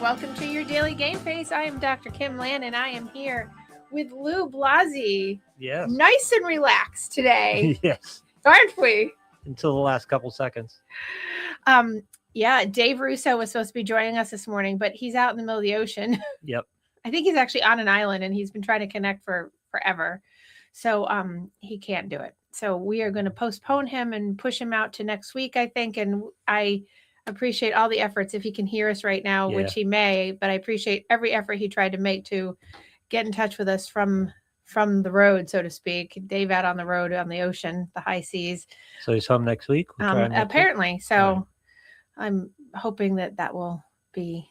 Welcome to your daily Gameface. I am Dr. Kim Lannon, and I am here with Lou Blasi. Yes. Nice and relaxed today. Yes. Aren't we? Until the last couple seconds. Yeah, Dave Russo was supposed to be joining us this morning, but he's out in the middle of the ocean. Yep. I think he's actually on an island, and he's been trying to connect for forever. So he can't do it. So we are going to postpone him and push him out to next week, I think. And I appreciate all the efforts if he can hear us right now, which he may, but I appreciate every effort he tried to make to get in touch with us from the road, so to speak. Dave out on the road, on the ocean, the high seas. So he's home next week? Apparently. Week? So right. I'm hoping that will be,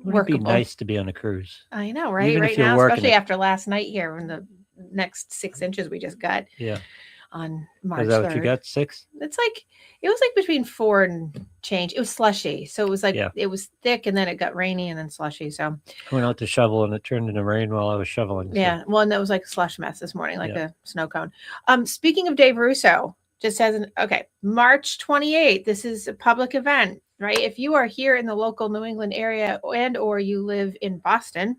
workable. It'd be nice to be on a cruise. I know, right? Right now, especially after last night here when the next 6 inches we just got. Yeah. On March 3rd. Is that what you got? 6? It was like between 4 and change. It was slushy. So it was like, It was thick and then it got rainy and then slushy. So I went out to shovel and it turned into rain while I was shoveling. Yeah. Well, and that was like a slush mess this morning, like a snow cone. Speaking of Dave Russo, just as March 28th, this is a public event, right? If you are here in the local New England area or you live in Boston,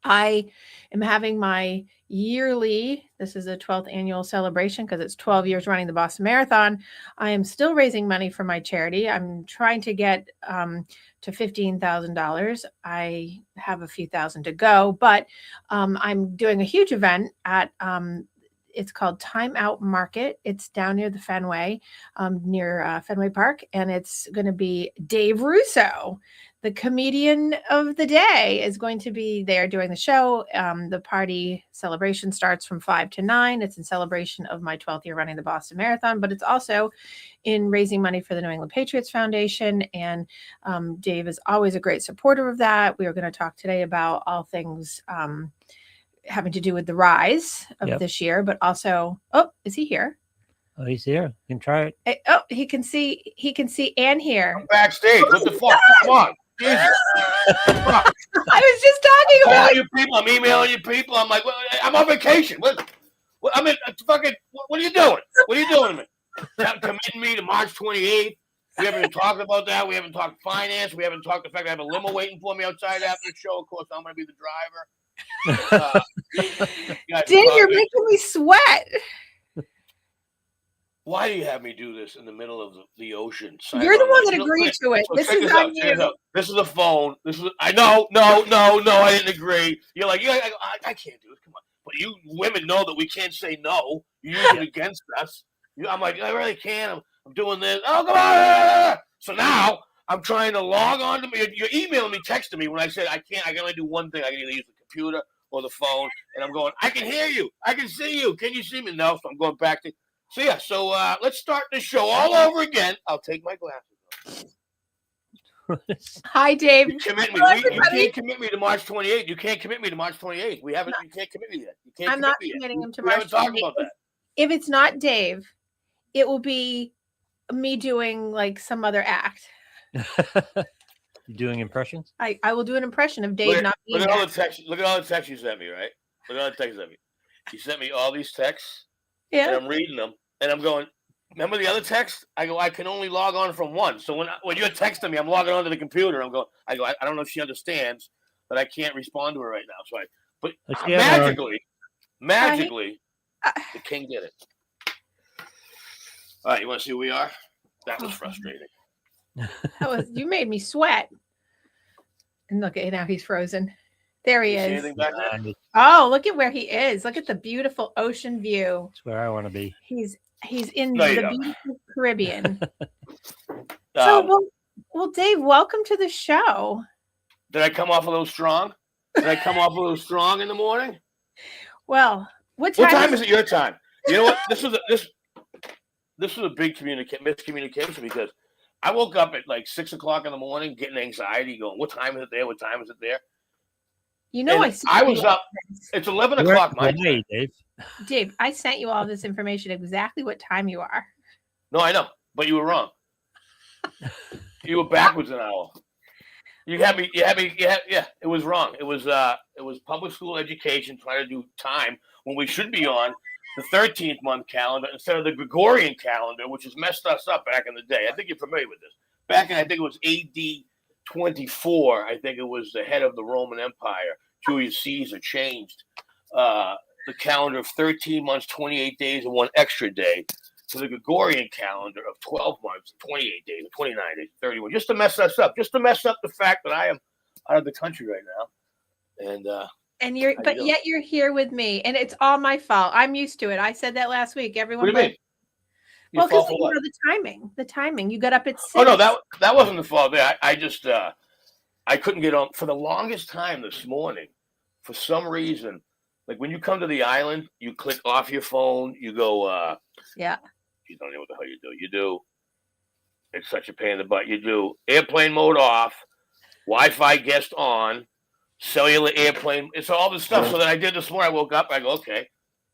I am having my yearly, this is a 12th annual celebration because it's 12 years running the Boston Marathon. I am still raising money for my charity. I'm trying to get to $15,000. I have a few thousand to go, but I'm doing a huge event at it's called Time Out Market. It's down near the Fenway, near Fenway Park, and it's going to be Dave Russo, the comedian of the day, is going to be there doing the show. The party celebration starts from 5 to 9. It's in celebration of my 12th year running the Boston Marathon, but it's also in raising money for the New England Patriots Foundation. And Dave is always a great supporter of that. We are going to talk today about all things having to do with the rise of this year, but also, is he here? Oh, he's here. You can try it. He can see and hear. I'm backstage. What the fuck? Come on. Jesus. I was just talking about you people. I'm emailing you people. I'm like, I'm on vacation. What I mean, fucking, what are you doing? What are you doing to me? Committing me to March 28th. We haven't even talked about that. We haven't talked finance. We haven't talked the fact I have a limo waiting for me outside after the show. Of course, I'm going to be the driver. Dave, you're making me sweat. Why do you have me do this in the middle of the ocean? You're the one that agreed to it. This is on you. This is a phone. I know. No, I didn't agree. You're like, I can't do it. Come on. But you women know that we can't say no. You use it against us. I'm like, I really can't. I'm doing this. Oh, come on. So now I'm trying to log on to me. You're emailing me, texting me when I said I can't. I can only do one thing. I can either use the computer or the phone. And I'm going, I can hear you. I can see you. Can you see me? No. So I'm going back to. So yeah, let's start the show all over again. I'll take my glasses off. Hi, Dave. You can't commit me to March 28th. You can't commit me to March 28th. You can't commit me yet. You can't. I'm not committing him to March 28th. We haven't talked about that. If it's not Dave, it will be me doing like some other act. You doing impressions? I will do an impression of Dave not being there. Look at all the texts you sent me, right? Look at all the texts you sent me. You sent me all these texts. Yeah. And I'm reading them, and I'm going, remember the other text? I go, I can only log on from one. So when you're texting me, I'm logging onto the computer. I don't know if she understands that I can't respond to her right now. But magically, the king did it. All right, you want to see who we are? That was frustrating. You made me sweat. And look at now he's frozen. There he is. Oh, look at where he is. Look at the beautiful ocean view. That's where I want to be. He's in the beautiful Caribbean. So, well, Dave, welcome to the show. Did I come off a little strong? Did I come off a little strong in the morning? Well, what time is it your time? You know what? This was a big miscommunication because I woke up at like 6 o'clock in the morning getting anxiety going, what time is it there? What time is it there? You know, I was up. It's 11 o'clock my time. Dave, I sent you all this information exactly what time you are. No, I know, but you were wrong. You were backwards an hour. Yeah, it was wrong. It was public school education trying to do time when we should be on the 13th month calendar instead of the Gregorian calendar, which has messed us up back in the day. I think you're familiar with this. Back in, I think it was AD 24, I think it was the head of the Roman Empire, Julius Caesar, changed the calendar of 13 months, 28 days, and one extra day to the Gregorian calendar of 12 months, 28 days, 29 days, 31, just to mess us up, just to mess up the fact that I am out of the country right now. And yet you're here with me, and it's all my fault. I'm used to it. I said that last week. Everyone. What do you mean? Well, because the timing. You got up at 6. Oh no, that wasn't the fault. I just I couldn't get on for the longest time this morning. For some reason, like when you come to the island, you click off your phone. You go. Yeah. You don't know what the hell you do. You do. It's such a pain in the butt. You do airplane mode off, Wi-Fi guest on, cellular airplane. It's all this stuff. So that I did this morning. I woke up. I go okay,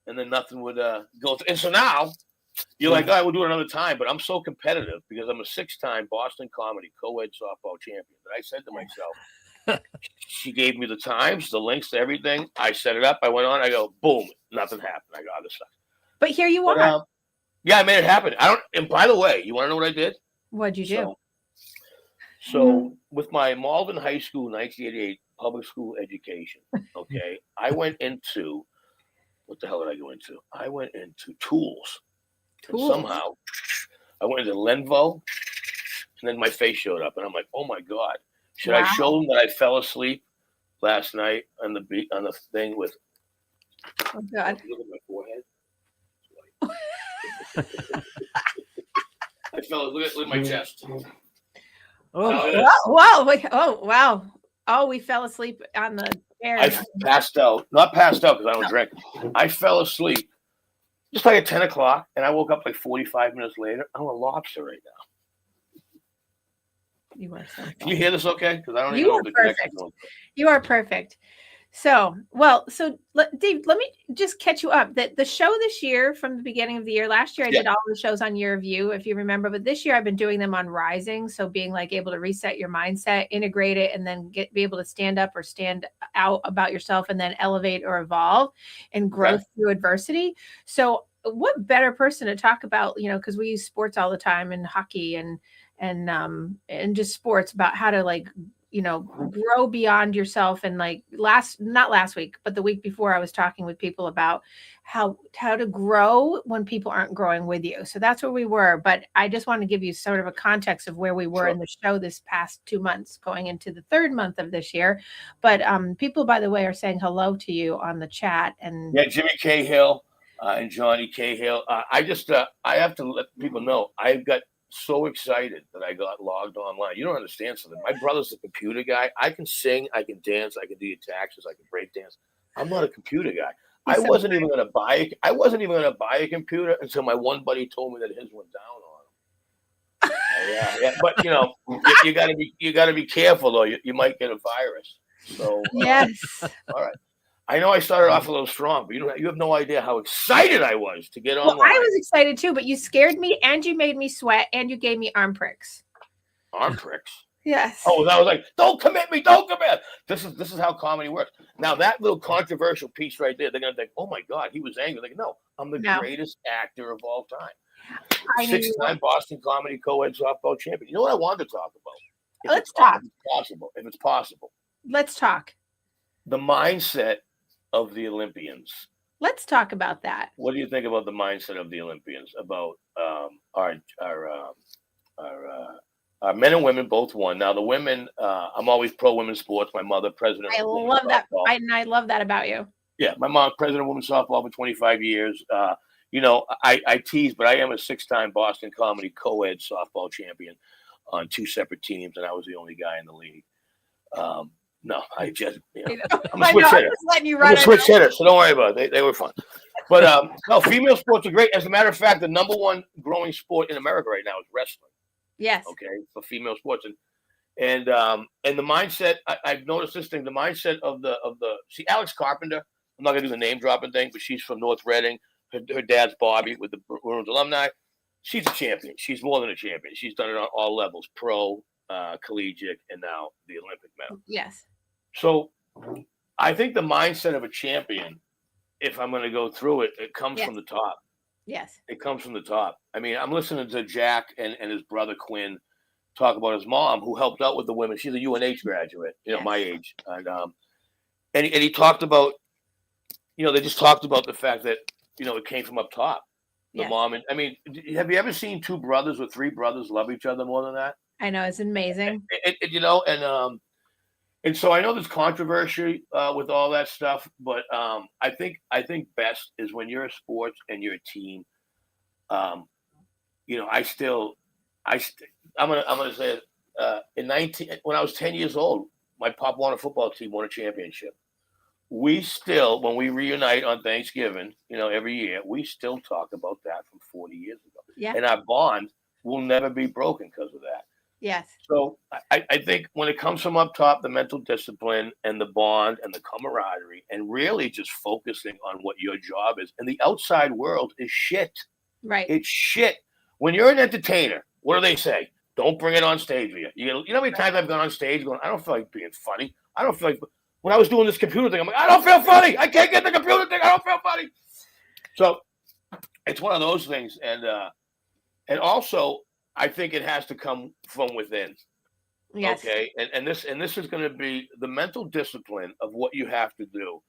and then nothing would go through. And so now. You're like, we'll do it another time, but I'm so competitive because I'm a 6-time Boston Comedy co-ed softball champion that I said to myself, she gave me the times, the links to everything. I set it up. I went on. I go, boom, nothing happened. I go, this sucks. But here you are. Yeah, I made it happen. And by the way, you want to know what I did? What'd you do? So with my Malden High School 1988 public school education, okay, I went into, what the hell did I go into? I went into tools. And somehow I went into Lenvo, and then my face showed up, and I'm like, "Oh my god!" Should I show them that I fell asleep last night on the thing with? Oh god! Look at my forehead. I fell. Look at my chest. Oh wow! Oh, we fell asleep on the air. I passed out. Not passed out because I don't drink. I fell asleep. Just like at 10 o'clock, and I woke up like 45 minutes later. I'm a lobster right now. You are so funny. Can you hear this okay? Because I don't even know the perfect. You are perfect. So Dave, let me just catch you up. That the show this year, from the beginning of the year, last year I did all the shows on Year of You, if you remember, but this year I've been doing them on Rising. So being like able to reset your mindset, integrate it, and then be able to stand up or stand out about yourself, and then elevate or evolve and grow through adversity. So what better person to talk about, because we use sports all the time, and hockey and just sports, about how to grow beyond yourself. And not last week, but the week before, I was talking with people about how to grow when people aren't growing with you. So that's where we were. But I just want to give you sort of a context of where we were in the show this past 2 months, going into the 3rd month of this year. But people, by the way, are saying hello to you on the chat. And Jimmy Cahill and Johnny Cahill. I have to let people know I've got so excited that I got logged online. You don't understand something. My brother's a computer guy. I can sing, I can dance, I can do your taxes, I can break dance. I'm not a computer guy. I wasn't even going to buy a computer until my one buddy told me that his went down on him. Yeah. But you gotta be careful though. You might get a virus. So yes. All right. I know I started off a little strong, but you have no idea how excited I was to get online. Well, I was excited too, but you scared me, and you made me sweat, and you gave me arm pricks. Arm pricks? Yes. Oh, I was like, don't commit me, don't commit. This is how comedy works. Now, that little controversial piece right there, they're going to think, oh my God, he was angry. Like, no, I'm the greatest actor of all time. 6-time Boston Comedy co-ed softball champion. You know what I wanted to talk about? Let's talk. If it's possible. Let's talk. The mindset of the Olympians. Let's talk about that. What do you think about the mindset of the Olympians? About our men and women both won. Now the women, I'm always pro women's sports. My mother, president. I love that. I love that about you. Yeah, my mom, president of women's softball for 25 years. I tease, but I am a 6-time Boston Comedy co-ed softball champion on 2 separate teams, and I was the only guy in the league. No, I'm a switch hitter. I'm a switch hitter, so don't worry about it. They were fun. But no, female sports are great. As a matter of fact, the number 1 growing sport in America right now is wrestling. Yes. Okay, for female sports, and the mindset. I've noticed this thing. The mindset of the Alex Carpenter. I'm not gonna do the name dropping thing, but she's from North Reading. Her dad's Bobby with the Bruins alumni. She's a champion. She's more than a champion. She's done it on all levels: pro, collegiate, and now the Olympic medal. Yes. So I think the mindset of a champion, if I'm going to go through it, it comes Yes. from the top. Yes. It comes from the top. I mean, I'm listening to Jack and his brother Quinn talk about his mom, who helped out with the women. She's a UNH graduate, Yes. my age. And he talked about, they just talked about the fact that, it came from up top. The Yes. mom. And I mean, have you ever seen two brothers or three brothers love each other more than that? I know, it's amazing. And so I know there's controversy with all that stuff, but I think best is when you're a sports and you're a team. I'm gonna say when I was 10 years old, my Pop Warner football team won a championship. We still, when we reunite on Thanksgiving, every year, we still talk about that from 40 years ago. Yeah. And our bond will never be broken because of that. Yes. So I think when it comes from up top, the mental discipline and the bond and the camaraderie, and really just focusing on what your job is. And the outside world is shit. Right. It's shit. When you're an entertainer, what do they say? Don't bring it on stage with you. You know how many times I've gone on stage going, I don't feel like being funny. I don't feel like, when I was doing this computer thing, I'm like, I don't feel funny. I can't get the computer thing. I don't feel funny. So it's one of those things. And also, I think it has to come from within. Yes. Okay. And this is going to be the mental discipline of what you have to do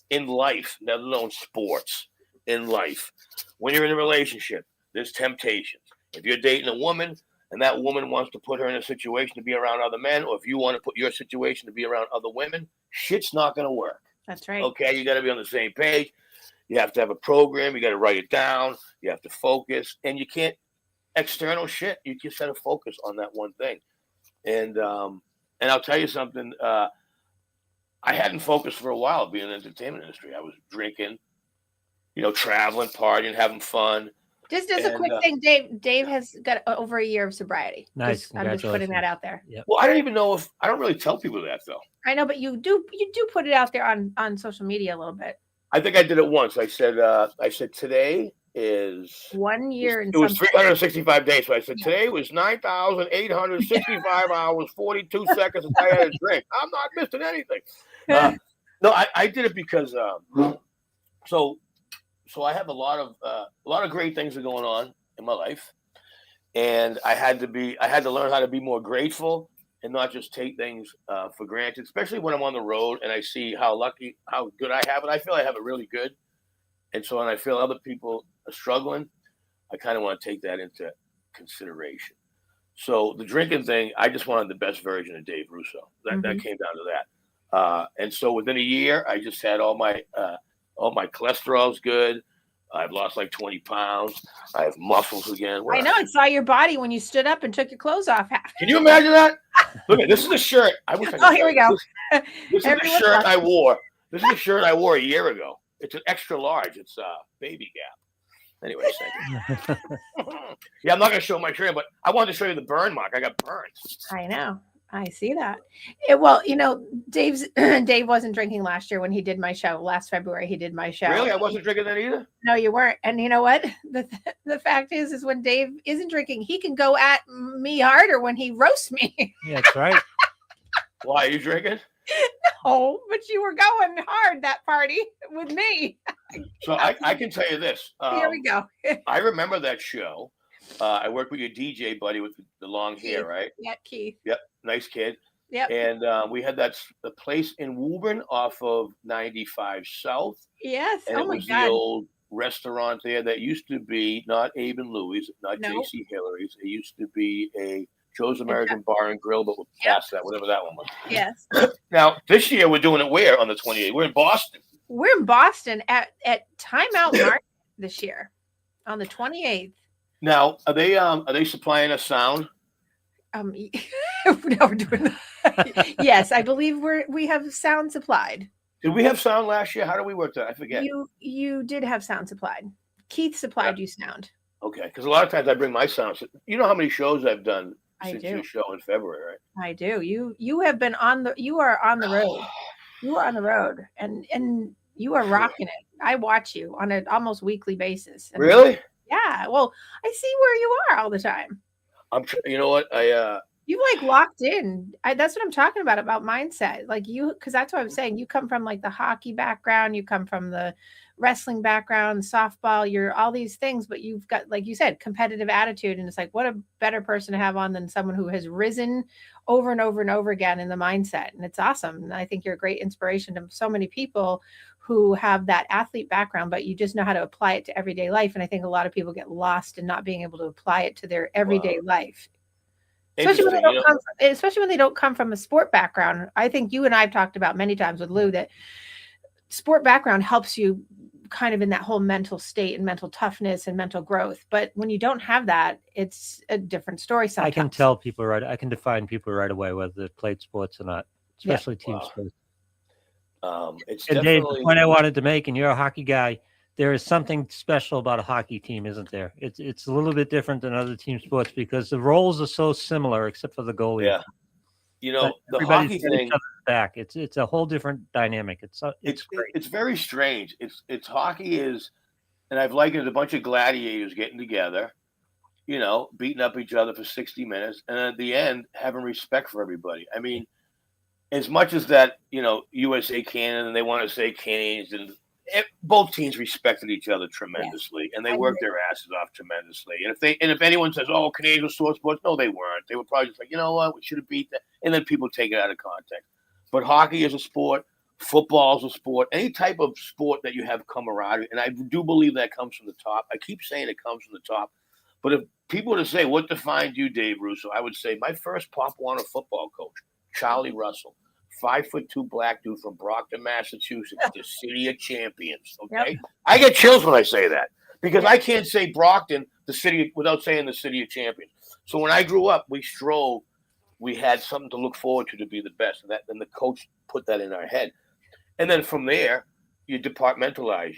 in life, let alone sports, in life. When you're in a relationship, there's temptations. If you're dating a woman and that woman wants to put her in a situation to be around other men, or if you want to put your situation to be around other women, shit's not going to work. That's right. Okay. You got to be on the same page. You have to have a program. You got to write it down. You have to focus, and you can't external shit. You just got to focus on that one thing. And I'll tell you something. I hadn't focused for a while being in the entertainment industry. I was drinking, traveling, partying, having fun. Just as a quick thing, Dave has got over a year of sobriety. Nice. I'm just putting that out there. Yep. Well, I don't even know I don't really tell people that though. I know, but you do put it out there on social media a little bit. I think I did it once. I said today is 1 year. It was 365 days. So I said today was 9,865 hours, 42 seconds since I had a drink. I'm not missing anything. No, I did it because so I have a lot of great things are going on in my life, and I had to learn how to be more grateful and not just take things for granted, especially when I'm on the road and I see how good I have it. I feel I have it really good. And so when I feel other people are struggling, I kind of want to take that into consideration. So the drinking thing, I just wanted the best version of Dave Russo. That came down to that. And so within a year, I just had all my cholesterol's good. I've lost like 20 pounds. I have muscles again. I know. I saw your body when you stood up and took your clothes off. Can you imagine that? Look at this is a shirt. Here we go. This is a shirt I wore. This is a shirt I wore a year ago. It's an extra large. It's Baby Gap. Anyway, yeah, I'm not going to show my shirt, but I wanted to show you the burn mark. I got burned. I know. I see that. Dave wasn't drinking last year when he did my show. Last February, he did my show. Really? I wasn't drinking then either? No, you weren't. And you know what? The fact is when Dave isn't drinking, he can go at me harder when he roasts me. Yeah, that's right. Why, are you drinking? No, but you were going hard that party with me. So I can tell you this. Here we go. I remember that show. I worked with your DJ buddy with the long hair, right? Yeah, Keith. Yep, nice kid. Yep. And we had the place in Woburn off of 95 South. Yes. And oh it my was God. the old restaurant there that used to be not Abe and Louie's, not Nope. J.C. Hillary's. It used to be a Joe's American Bar and Grill, but past that, whatever that one was. Yes. Now, this year we're doing it where on the 28th? We're in Boston. We're in Boston at Time Out Market this year on the 28th. Now, are they supplying us sound? No, we're doing that. Yes, I believe we have sound supplied. Did we have sound last year? How do we work that? I forget. You did have sound supplied. Keith supplied you sound. Okay, because a lot of times I bring my sound. You know how many shows I've done since do. your show in February, right? I do. You have been you are on the road. You are on the road, and you are rocking it. I watch you on an almost weekly basis. Really? Yeah. Well, I see where you are all the time. You know what? You like locked in. That's what I'm talking about mindset. Like because that's what I'm saying. You come from like the hockey background, you come from the wrestling background, softball, you're all these things, but you've got, like you said, competitive attitude. And it's like, what a better person to have on than someone who has risen over and over and over again in the mindset. And it's awesome. And I think you're a great inspiration to so many people who have that athlete background, but you just know how to apply it to everyday life. And I think a lot of people get lost in not being able to apply it to their everyday life. Especially when they don't come from a sport background. I think you and I've talked about many times with Lou that sport background helps you kind of in that whole mental state and mental toughness and mental growth. But when you don't have that, it's a different story sometimes. I can tell people I can define people right away whether they played sports or not, especially team sports. It's and definitely... Dave, the point I wanted to make, and you're a hockey guy, there is something special about a hockey team, isn't there? It's a little bit different than other team sports because the roles are so similar, except for the goalie. Yeah, the everybody's hockey thing. Each other's back. It's a whole different dynamic. It's great. It's very strange. It's hockey is, and I've likened a bunch of gladiators getting together, beating up each other for 60 minutes, and at the end having respect for everybody. I mean, as much as that, USA Canada, and they want to say Canadians, and both teams respected each other tremendously, and they worked their asses off tremendously. And if anyone says, "Oh, Canadians were sore sports," no, they weren't. They were probably just like, you know what, we should have beat that, and then people take it out of context. But hockey is a sport, football is a sport, any type of sport that you have camaraderie, and I do believe that comes from the top. I keep saying it comes from the top, but if people were to say, "What defined you, Dave Russo?" I would say my first Pop Warner football coach, Charlie Russell. 5'2" black dude from Brockton, Massachusetts, the city of champions. Okay, I get chills when I say that because I can't say Brockton, the city, without saying the city of champions. So when I grew up, we strove. We had something to look forward to be the best, and the coach put that in our head. And then from there, you departmentalize.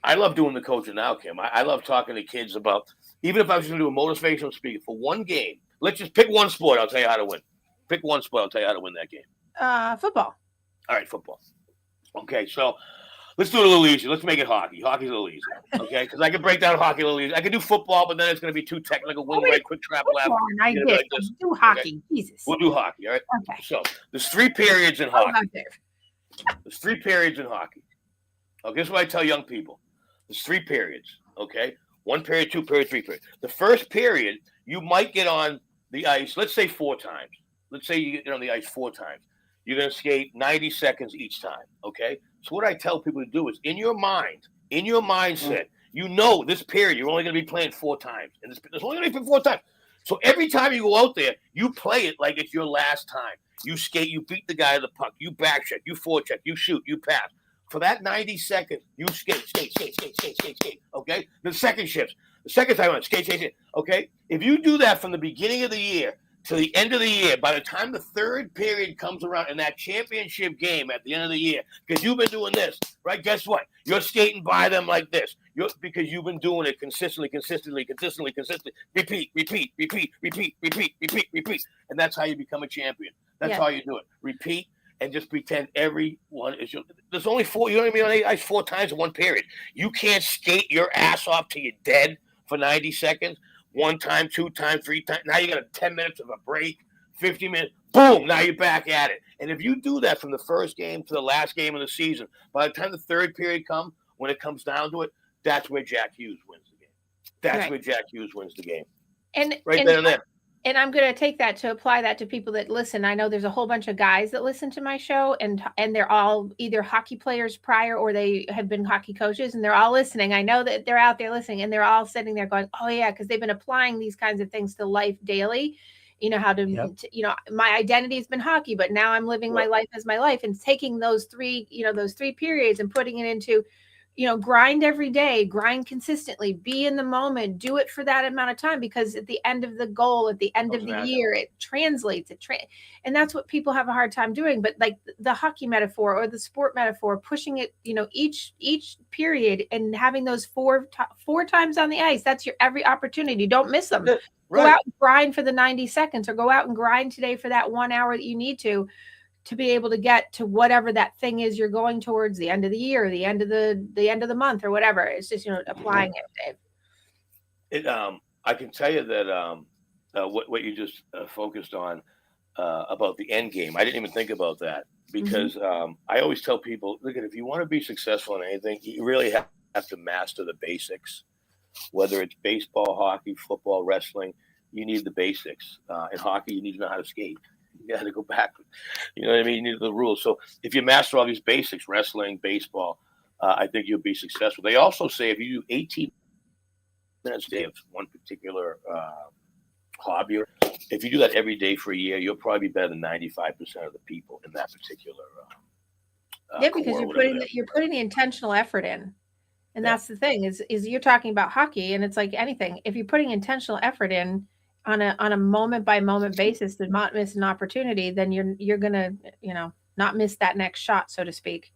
I love doing the coaching now, Kim. I love talking to kids about, even if I was going to do a motivational speaker for one game. Let's just pick one sport. I'll tell you how to win. Pick one sport. I'll tell you how to win that game. Football. All right, football. Okay, so let's do it a little easier. Let's make it hockey. Hockey's a little easier, okay? Because I can break down hockey a little easier. I can do football, but then it's going to be too technical. Wing right, quick trap left. I get like this. Do hockey. Okay. Jesus. We'll do hockey, all right? Okay. So there's 3 periods in hockey. There's 3 periods in hockey. Okay, this is what I tell young people. There's 3 periods, okay? 1 period, 2 period, 3 period. The first period, you might get on the ice, let's say 4 times. Let's say you get on the ice 4 times. You're going to skate 90 seconds each time, okay? So what I tell people to do is in your mindset, this period, you're only going to be playing 4 times. And there's only going to be 4 times. So every time you go out there, you play it like it's your last time. You skate, you beat the guy to the puck, you back check, you forecheck, you shoot, you pass. For that 90 seconds, you skate, okay? The second shift, the second time on skate, okay? If you do that from the beginning of the year to the end of the year, by the time the 3rd period comes around in that championship game at the end of the year, because you've been doing this, right? Guess what? You're skating by them like this. Because you've been doing it consistently. Repeat. And that's how you become a champion. That's how you do it. Repeat and just pretend everyone is your. There's only 4. You're going to be on the ice 4 times in 1 period. You can't skate your ass off till you're dead for 90 seconds. 1 time, 2 times, 3 times. Now you got 10 minutes of a break, 50 minutes. Boom! Now you're back at it. And if you do that from the first game to the last game of the season, by the time the 3rd period comes, when it comes down to it, that's where Jack Hughes wins the game. That's where Jack Hughes wins the game. And then and there. And I'm going to take that to apply that to people that listen. I know there's a whole bunch of guys that listen to my show, and they're all either hockey players prior or they have been hockey coaches, and they're all listening. I know that they're out there listening, and they're all sitting there going, "Oh yeah," because they've been applying these kinds of things to life daily. How to, my identity has been hockey, but now I'm living my life as my life, and taking those 3 periods and putting it into, grind every day, grind consistently, be in the moment, do it for that amount of time, because at the end of the goal, at the end of the year, it translates. And that's what people have a hard time doing. But like the hockey metaphor or the sport metaphor, pushing it, each period and having those 4 times on the ice, that's your every opportunity. Don't miss them. Go out and grind for the 90 seconds, or go out and grind today for that 1 hour that you need to be able to get to whatever that thing is you're going towards, the end of the year, the end of the month, or whatever. It's just, applying it, Dave. I can tell you that what you just focused on about the end game. I didn't even think about that because I always tell people, look, if you want to be successful in anything, you really have to master the basics. Whether it's baseball, hockey, football, wrestling, you need the basics. In hockey, you need to know how to skate. You got to go back. You know what I mean? You need the rules. So if you master all these basics, wrestling, baseball, I think you'll be successful. They also say if you do 18 minutes a day of one particular hobby, if you do that every day for a year, you'll probably be better than 95% of the people in that particular. Because you're putting the intentional effort in. And that's the thing is you're talking about hockey, and it's like anything. If you're putting intentional effort in on a moment by moment basis to not miss an opportunity, then you're gonna not miss that next shot, so to speak.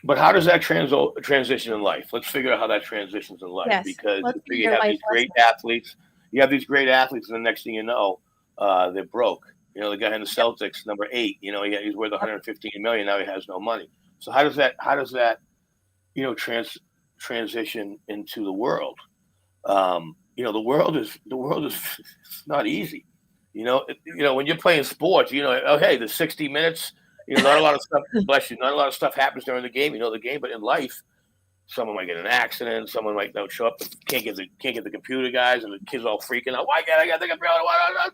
But how does that transition in life? Let's figure out how that transitions in life. Yes. Because you have these great athletes. You have these great athletes, and the next thing you know, they're broke. You know, the guy in the Celtics, number 8. You know, he's worth $115 million. Now he has no money. So how does that transition into the world? The world is it's not easy. When you're playing sports, there's 60 minutes. Not a lot of stuff. Bless you. Not a lot of stuff happens during the game. The game, but in life, someone might get in an accident. Someone might not show up. Can't get the computer guys, and the kids all freaking out. Why can't I get the computer?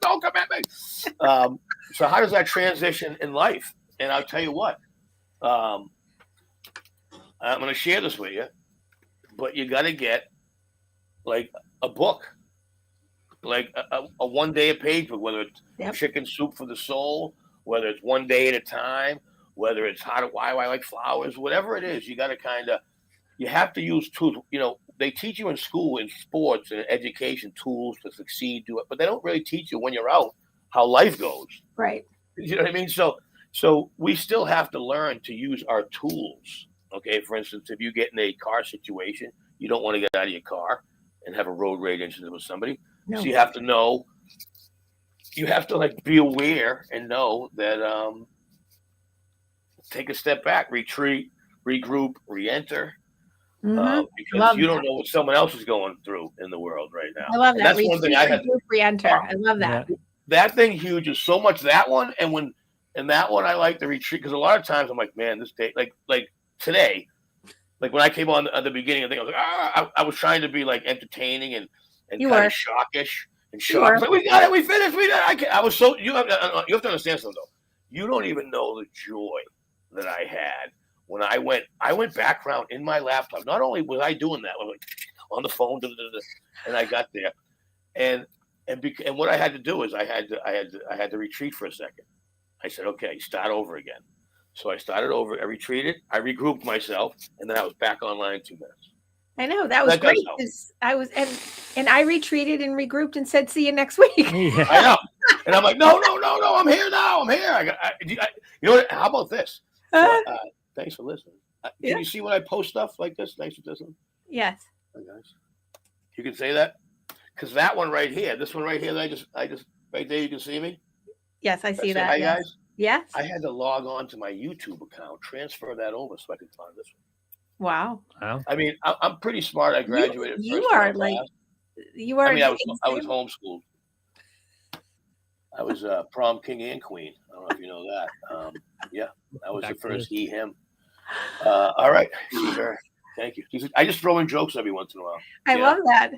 Don't come at me. So how does that transition in life? And I'll tell you what. I'm going to share this with you, but you got to get like a book, like a 1 day a page book, whether it's Chicken Soup for the Soul, whether it's 1 day at a time, whether it's why I like flowers, whatever it is. You got to you have to use tools. They teach you in school, in sports, and education tools to succeed, do it, but they don't really teach you when you're out how life goes. Right. You know what I mean? So we still have to learn to use our tools. Okay, for instance, if you get in a car situation, you don't want to get out of your car and have a road rage incident with somebody. No. So you have to know. You have to be aware and know that. Take a step back, retreat, regroup, re-enter, because you don't know what someone else is going through in the world right now. I love that. That's one thing I had. Re-enter. I love that. That thing huge is so much that one, and that one I like the retreat because a lot of times I'm like, man, this day like today, like when I came on at the beginning, I think I was like, I was trying to be like entertaining and kind of shockish and shocked. I was like, we got it, we finished, we did it. I was so you have to understand something though. You don't even know the joy that I had when I went background in my laptop. Not only was I doing that, I was like on the phone, and I got there, and what I had to do is I had to retreat for a second. I said, okay, start over again. So I started over. I retreated. I regrouped myself, and then I was back online in 2 minutes. I know that was great. I was and I retreated and regrouped and said, "See you next week." Yeah. I know, and I'm like, no, I'm here now. I'm here. You know what? How about this? Thanks for listening. Can you see when I post stuff like this? Thanks for listening. Yes. Hey guys, you can say that because that one right here, this one right here, that I just right there, you can see me. Yes, I see that. Hi guys. Yes. I had to log on to my YouTube account, transfer that over so I could find this one. Wow. I mean, I'm pretty smart. I graduated. You are like, you are. I mean, I was homeschooled. I was prom king and queen. I don't know if you know that. Yeah, that was the first he, him. All right, sure. Thank you. I just throw in jokes every once in a while. I love that.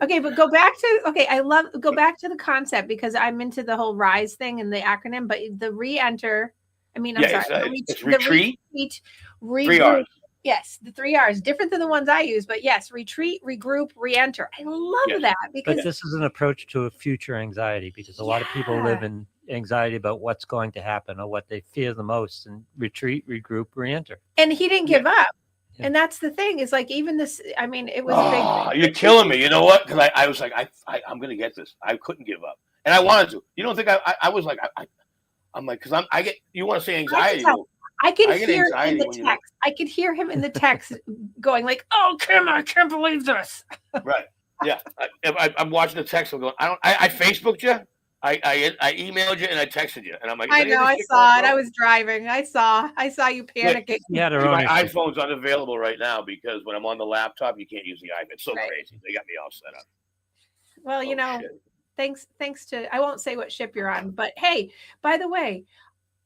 Okay, but go back to the concept because I'm into the whole RISE thing and the acronym, but the re-enter. I mean, I'm sorry. It's retreat. Regroup. 3 R's. Yes, the 3 R's, different than the ones I use, but yes, retreat, regroup, re-enter. I love that because this is an approach to a future anxiety because a lot of people live in anxiety about what's going to happen or what they fear the most, and retreat, regroup, re-enter. And he didn't give up. Yeah. And that's the thing is like even this. I mean, it was a big. You're killing me. You know what? Because I was like, I'm gonna get this. I couldn't give up, and I wanted to. You don't think I was like I'm like because I get. You want to say anxiety? I could hear in the text. I could hear him in the text going like, "Oh, Kim, I can't believe this." Right. Yeah. I'm watching the text. I'm going. I Facebooked you. I emailed you and I texted you, and I'm like, I know. I saw it. I was driving. I saw you panicking. Yeah, my iPhone's unavailable right now because when I'm on the laptop, you can't use the iPad. It's so crazy. They got me all set up. Well, Thanks to, I won't say what ship you're on, but hey, by the way,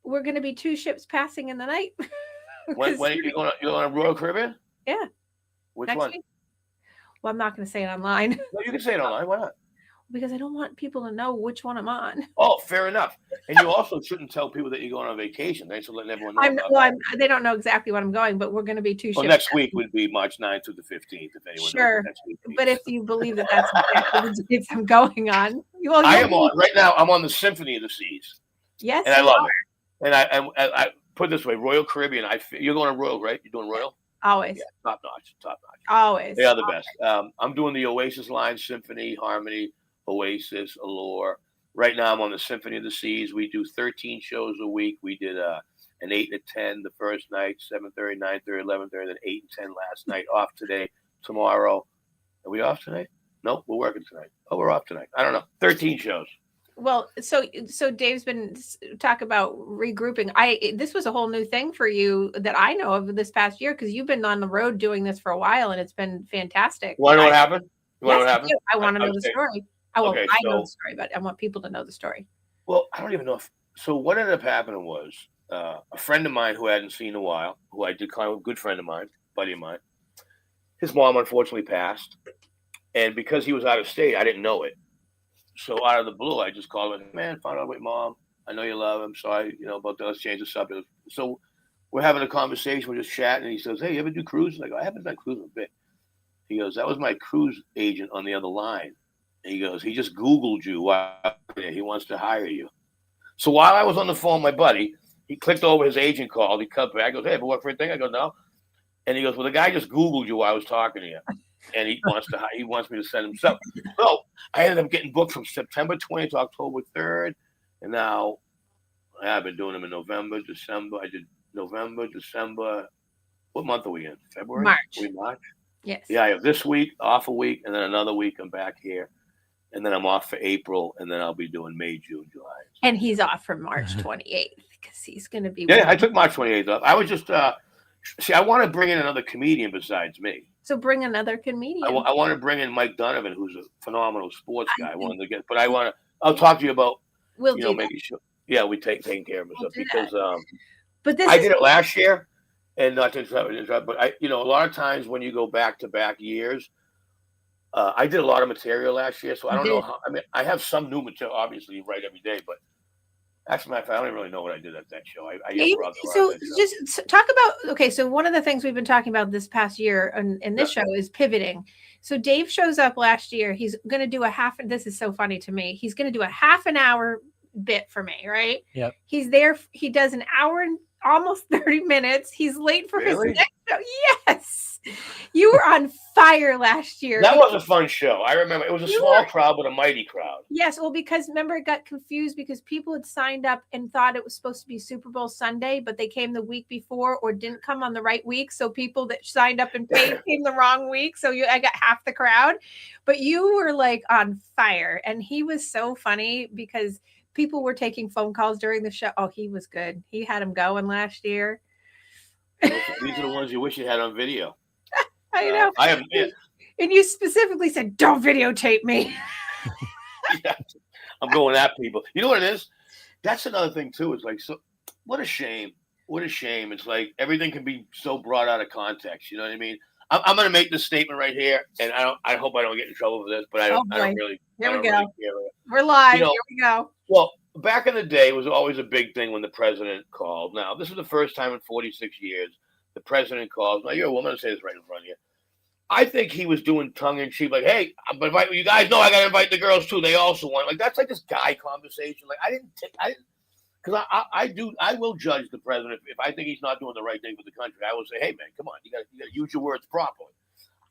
we're going to be 2 ships passing in the night. When are you going? You're on Royal Caribbean? Yeah. Which Next one? week. Well, I'm not going to say it online No, you can say it online. Why not? because I don't want people to know which one I'm on. Oh, fair enough. And you also shouldn't tell people that you're going on vacation. Thanks for letting everyone know. They don't know exactly when I'm going, but we're going to be 2 Well, ships. next week would be March 9th to the 15th, if anyone Sure. knows next week. But if you believe that that's exactly the dates I'm going on, well, I am on right now. I'm on the Symphony of the Seas. Yes, and I love it. And I put it this way: Royal Caribbean. You're going to Royal, right? You're doing Royal. Always. Yeah, top notch. Always. They are the best. I'm doing the Oasis line: Symphony, Harmony, Oasis, Allure. Right now, I'm on the Symphony of the Seas. We do 13 shows a week. We did an 8 to 10 the first night, 7:30, 9:30, 11:30, then 8 and 10 last night. Off today, tomorrow. Are we off tonight? No, we're working tonight. Oh, we're off tonight. I don't know. 13 shows. Well, so Dave's been talk about regrouping. This was a whole new thing for you that I know of this past year because you've been on the road doing this for a while and it's been fantastic. Want to know what happened? I want to know the story. I know the story, but I want people to know the story. Well, I don't even know if. So what ended up happening was a friend of mine who I hadn't seen in a while, who I did call a good friend of mine, buddy of mine. His mom unfortunately passed, and because he was out of state, I didn't know it. So out of the blue, I just called him, man, found out about Mom. I know you love him. Sorry, about that. Let's change the subject. So we're having a conversation. We're just chatting. And he says, hey, you ever do cruises? I go, I haven't done cruises a bit. He goes, that was my cruise agent on the other line. And he goes, he just Googled you. He wants to hire you. So while I was on the phone with my buddy, he clicked over his agent called. He cut back. I goes, hey, ever work for a thing? I go, no. And he goes, well, the guy just Googled you while I was talking to you. And he wants me to send him stuff. So I ended up getting booked from September 20th to October 3rd. And now I've been doing them in November, December. I did November, December. What month are we in? February? March? Yes. Yeah, I have this week, off a week, and then another week I'm back here. And then I'm off for April, and then I'll be doing May, June, July. And he's off for March 28th because he's going to be. Yeah, I took March 28th off. I was just, I want to bring in another comedian besides me. So bring another comedian. I want to bring in Mike Donovan, who's a phenomenal sports guy. I'll talk to you about, making sure. Yeah, we taking care of stuff because I did it last year, and not to interrupt, but a lot of times when you go back to back years, I did a lot of material last year, so I don't know how. I mean, I have some new material. Obviously, you write every day, but. Actually, I don't even really know what I did at that show. Just talk about, okay, so one of the things we've been talking about this past year in this show is pivoting. So Dave shows up last year. He's going to do this is so funny to me. He's going to do a half an hour bit for me, right? Yep. He's there. He does an hour and almost 30 minutes. He's late for his next show. Yes. You were on fire last year. That was a fun show. I remember it was a small crowd, but a mighty crowd. Yes. Well, because remember, it got confused because people had signed up and thought it was supposed to be Super Bowl Sunday, but they came the week before or didn't come on the right week. So people that signed up and paid came the wrong week. So I got half the crowd, but you were like on fire. And he was so funny because people were taking phone calls during the show. Oh, he was good. He had him going last year. These are the ones you wish you had on video. I know. I have, and you specifically said, "Don't videotape me." Yeah, I'm going at people. You know what it is? That's another thing too. It's like, so what a shame. What a shame. It's like everything can be so brought out of context. You know what I mean? I'm going to make this statement right here, and I hope I don't get in trouble for this, but I don't really. Here we go. Really care. We're live. Here we go. Well, back in the day, it was always a big thing when the president called. Now, this is the first time in 46 years the president calls. Now, you're a woman to say this right in front of you. I think he was doing tongue-in-cheek, like, hey, but you guys know I got to invite the girls, too. They also want. Like, that's like this guy conversation. Like, because I will judge the president if I think he's not doing the right thing for the country. I will say, hey, man, come on. You got to use your words properly.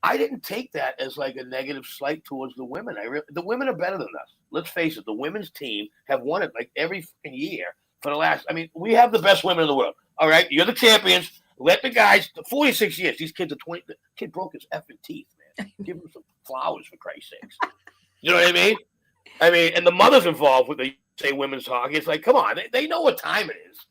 I didn't take that as like a negative slight towards the women. The women are better than us. Let's face it. The women's team have won it like every fucking year for the last. I mean, we have the best women in the world. All right, you're the champions. Let the guys. 46 years. These kids are 20. The kid broke his effing teeth, man. Give him some flowers for Christ's sakes. You know what I mean? And the mother's involved with the say women's hockey. It's like, come on, they know what time it is.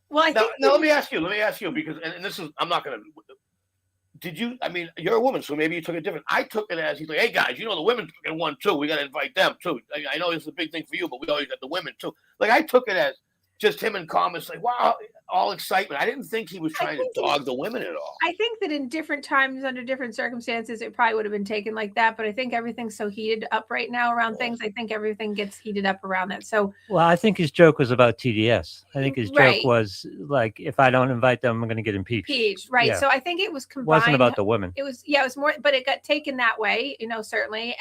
Well, now let me ask you because, and this is, I'm not going to. did you? I mean, you're a woman, so maybe you took it different. I took it as he's like, hey guys, the women won too. We got to invite them too. I know it's a big thing for you, but we always got the women too. Like I took it as just him in comments, like wow, all excitement. I didn't think he was trying to dog the women at all. I think that in different times, under different circumstances, it probably would have been taken like that. But I think everything's so heated up right now around things. I think everything gets heated up around that. So, well, I think his joke was about TDS. I think his Right. joke was like, if I don't invite them, I'm going to get impeached. right. Yeah. So I think it was It combined. wasn't about the women. It was more, but it got taken that way, certainly.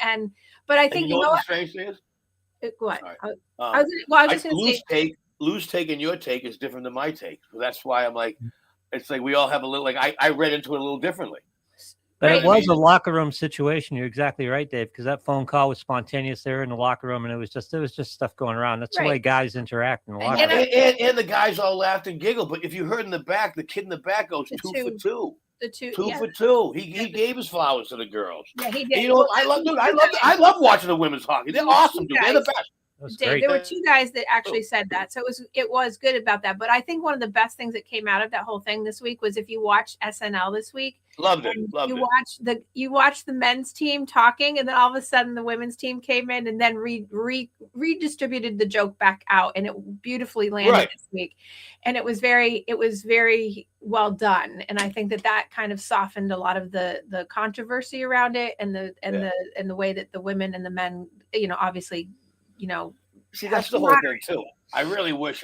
But I think And you know what the strange thing is? What? Sorry. I was just going to say. Lou's take and your take is different than my take. So that's why I'm like, it's like we all have a little, like I read into it a little differently. But Right. it was a locker room situation. You're exactly right, Dave, because that phone call was spontaneous there in the locker room, and it was just stuff going around. That's the way guys interact in the locker room. And the guys all laughed and giggled. But if you heard in the back, the kid in the back goes two for two. The two for two. He gave his flowers to the girls. Yeah, he did. And I love watching the women's hockey. They're awesome, dude. They're the best. Dave, there were two guys that actually said that, so it was good about that. But I think one of the best things that came out of that whole thing this week was if you watched SNL this week, loved it. You watched the men's team talking, and then all of a sudden the women's team came in and then redistributed the joke back out, and it beautifully landed this week, and it was very well done. And I think that kind of softened a lot of the controversy around it, and the way that the women and the men, obviously. See, that's the whole thing too. I really wish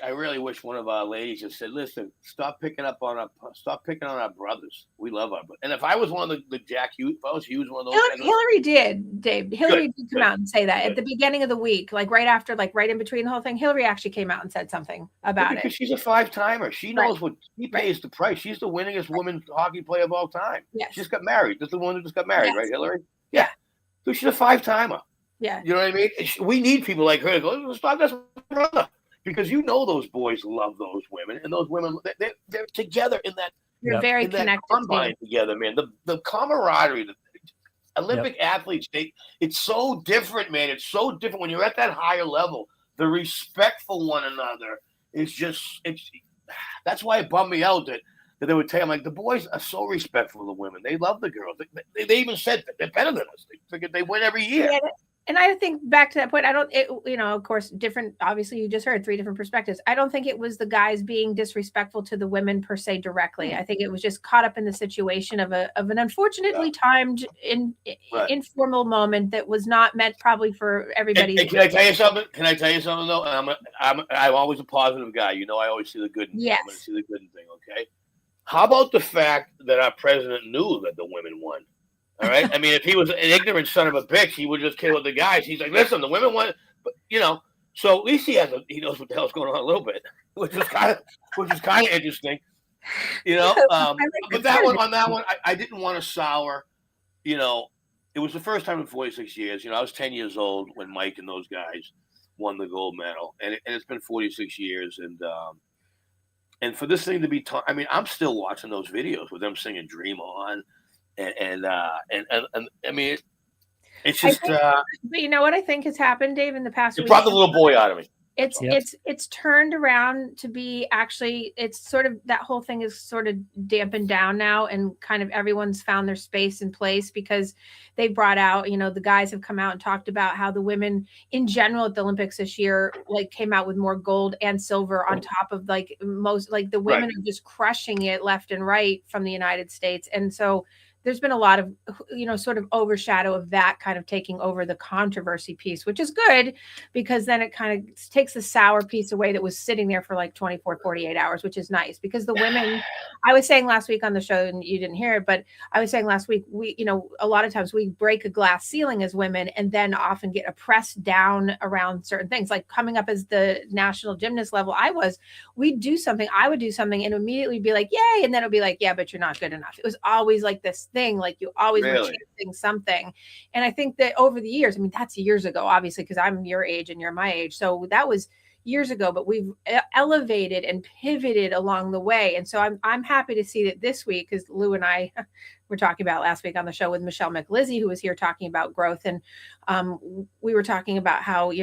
one of our ladies just said, "Listen, stop picking on our brothers. We love our brothers." And if I was one of the Jack Hughes, if I was Hughes, one of those. Hillary did, Dave. Hillary did come out and say that at the beginning of the week, like right after, like right in between the whole thing. Hillary actually came out and said something about it. Because she's a 5-timer. She knows what she pays the price. She's the winningest women's hockey player of all time. Yes. She just got married. That's the one who just got married, right, Hillary? Yeah. So she's a 5-timer. Yeah. You know what I mean? We need people like her to go, let's talk to my brother. Because those boys love those women. And those women, they're together in that. They're very connected. Combined together, man. The camaraderie, the Olympic athletes, it's so different, man. It's so different when you're at that higher level. The respect for one another is that's why it bummed me out that they would tell them, like, the boys are so respectful of the women. They love the girls. They even said that they're better than us. They figured they win every year. Yeah. And I think back to that point, of course, different, obviously you just heard 3 different perspectives. I don't think it was the guys being disrespectful to the women per se directly. I think it was just caught up in the situation of an unfortunately timed informal moment that was not meant probably for everybody. And can I tell you something? Though? I'm always a positive guy. I always see the good. Yes. I'm going to see the good thing. Okay. How about the fact that our president knew that the women won? All right. I mean, if he was an ignorant son of a bitch, he would just kill the guys. He's like, listen, the women won, but so at least he knows what the hell's going on a little bit, which is kind of interesting. But on that one, I didn't want to sour. It was the first time in 46 years. I was 10 years old when Mike and those guys won the gold medal, and it's been 46 years, and for this thing to be I mean, I'm still watching those videos with them singing "Dream On." And I mean, it's just. But you know what I think has happened, Dave, in the past week? It brought the little boy out of me. It's turned around to be actually. It's sort of that whole thing is sort of dampened down now, and kind of everyone's found their space and place because they brought out. The guys have come out and talked about how the women in general at the Olympics this year came out with more gold and silver on top of the women are just crushing it left and right from the United States, and so. There's been a lot of, sort of overshadow of that kind of taking over the controversy piece, which is good because then it kind of takes the sour piece away that was sitting there for like 24, 48 hours, which is nice because the women, I was saying last week on the show and you didn't hear it, but I was saying last week, we, a lot of times we break a glass ceiling as women and then often get oppressed down around certain things like coming up as the national gymnast level. I would do something and immediately be like, yay. And then it'll be like, yeah, but you're not good enough. It was always like this thing, like you always were chasing something. And I think that over the years, I mean, that's years ago, obviously, because I'm your age and you're my age. So that was years ago, but we've elevated and pivoted along the way. And so I'm happy to see that this week, because Lou and I were talking about last week on the show with Michelle McLizzy, who was here talking about growth. And we were talking about how,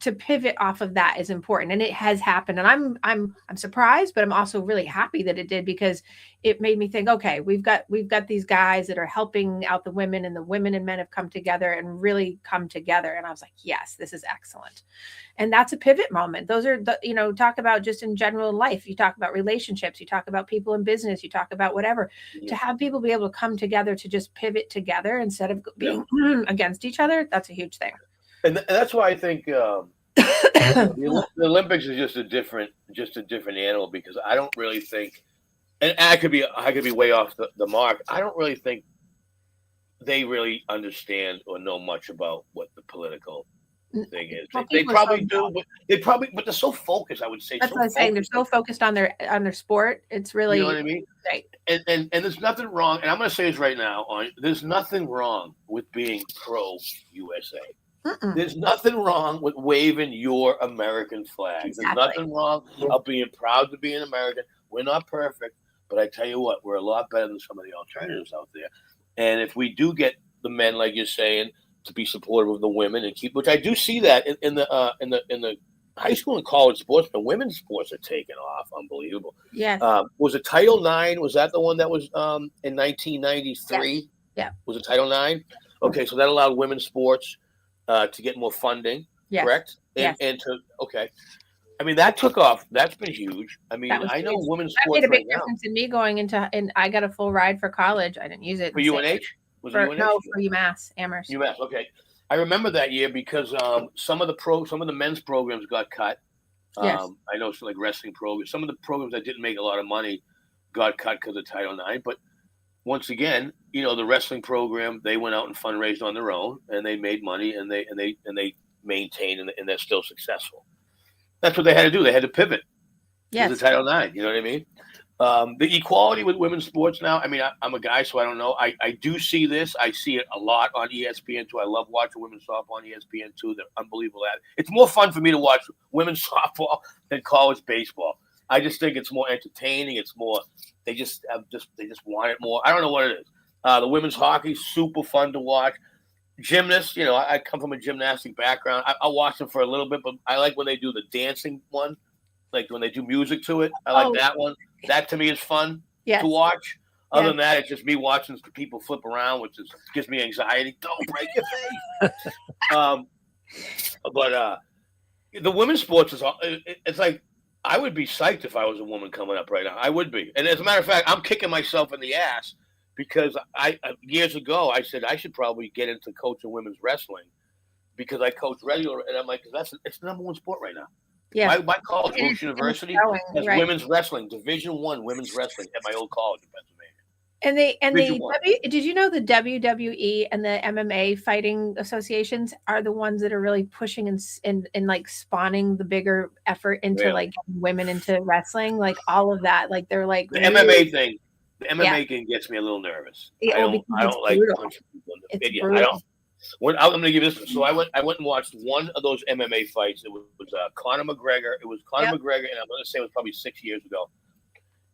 to pivot off of that is important, and it has happened. And I'm surprised, but I'm also really happy that it did, because it made me think, okay, we've got these guys that are helping out the women, and the women and men have come together and really come together. And I was like, yes, this is excellent. And that's a pivot moment. Those are the, talk about just in general life. You talk about relationships, you talk about people in business, you talk about whatever, to have people be able to come together to just pivot together instead of being against each other. That's a huge thing. And that's why I think the Olympics is just a different animal, because I don't really think, and I could be way off the mark. I don't really think they really understand or know much about what the political thing is. Well, they probably do, but they're so focused. I would say that's what I'm saying. They're so focused on their sport. It's really, you know what I mean, right? And there's nothing wrong. And I'm going to say this right now: there's nothing wrong with being pro USA. There's nothing wrong with waving your American flag. Exactly. There's nothing wrong of being proud to be an American. We're not perfect, but I tell you what, we're a lot better than some of the alternatives out there. And if we do get the men, like you're saying, to be supportive of the women and keep, which I do see that in the high school and college sports, the women's sports are taking off, unbelievable. Yes. Was it Title IX? Was that the one that was in 1993? Yes. Yeah. Was it Title IX? Okay, so that allowed women's sports to get more funding, yes. correct? Yes. And to, okay. I mean, that took off. That's been huge. I mean, I know women's sports made a big right difference in me going into, and I got a full ride for college. I didn't use it. For UNH? Was it UNH? No, for UMass, Amherst. UMass, okay. I remember that year because some of the men's programs got cut. Yes. I know some like wrestling programs. Some of the programs that didn't make a lot of money got cut because of Title IX, but once again, the wrestling program, they went out and fundraised on their own, and they made money, and they maintained, and they're still successful. That's what they had to do. They had to pivot. Yes. To the Title IX. You know what I mean? The equality with women's sports now. I mean, I'm a guy, so I don't know. I do see this. I see it a lot on ESPN too. I love watching women's softball on ESPN too. They're unbelievable at it. It's more fun for me to watch women's softball than college baseball. I just think it's more entertaining. It's more. They just want it more. I don't know what it is. The women's hockey, super fun to watch. Gymnasts, I come from a gymnastic background. I'll watch them for a little bit, but I like when they do the dancing one, like when they do music to it. I like that one. That to me is fun to watch. Other than that, it's just me watching people flip around, which gives me anxiety. Don't break your face. But the women's sports it's like, I would be psyched if I was a woman coming up right now. I would be. And as a matter of fact, I'm kicking myself in the ass because years ago I said I should probably get into coaching women's wrestling because I coach regular, and I'm like, it's the number one sport right now. Yeah. My college, Bruce University, has women's wrestling, Division I women's wrestling at my old college in Pennsylvania. Did you know the WWE and the MMA fighting associations are the ones that are really pushing and like spawning the bigger effort into like women into wrestling, like all of that, like they're like the MMA thing. The MMA thing gets me a little nervous. I don't like punching people in the video. I don't. I'm going to give you this. So I went and watched one of those MMA fights. It was Conor McGregor. It was Conor McGregor, and I'm going to say it was probably 6 years ago.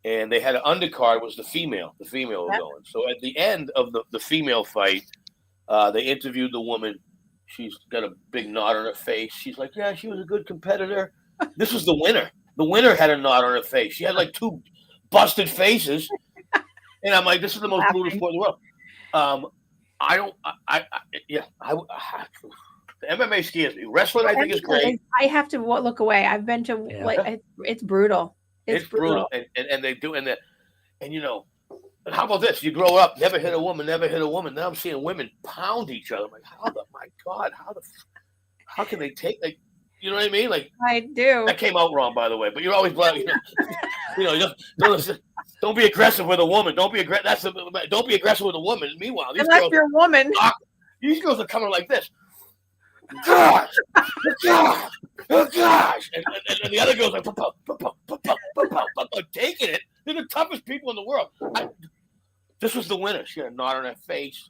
And they had an undercard was the female. The female was going. So at the end of the female fight, they interviewed the woman. She's got a big knot on her face. She's like, yeah, she was a good competitor. This was the winner. The winner had a knot on her face. She had like two busted faces. And I'm like, this is the most brutal sport in the world. The MMA scares me. Wrestling, I think, is great. I have to look away. I've been to it's brutal. It's brutal. And they do, and how about this? You grow up, never hit a woman. Now I'm seeing women pound each other. I'm like, my God, how can they take, like, you know what I mean? Like, I do. That came out wrong, by the way, but you're always black. Don't be aggressive with a woman. Don't be aggressive with a woman. Meanwhile, unless you're a woman, these girls are coming like this. Gosh, oh gosh, and the other girls are taking it. They're the toughest people in the world. This was the winner. She had a knot on her face.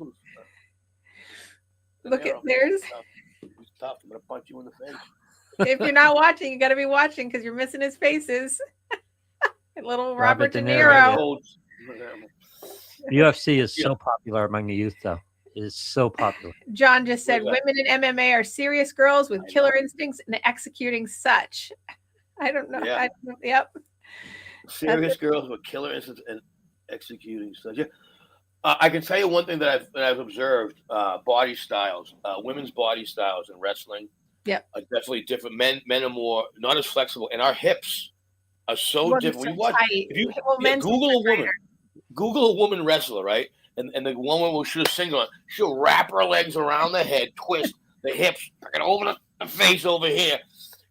Look at there's. It's tough. I'm gonna punch you in the face. If you're not watching, you got to be watching because you're missing his faces. Little Robert De Niro. UFC is so popular among the youth, though. is so popular. John just said What's that? women in MMA are serious girls with I killer know. instincts and executing such. I don't know. Yeah. I don't know. Yep. Serious girls with killer instincts and executing such. Yeah. I can tell you one thing that I've observed: body styles, women's body styles in wrestling. Yep. Are definitely different. Men are more not as flexible, and our hips are so Well, different. When so you watch, tight. if you Well, men's Google hips a are woman, Google a woman wrestler, right? And the woman will shoot a single on. She'll wrap her legs around the head, twist the hips, fucking over the face over here.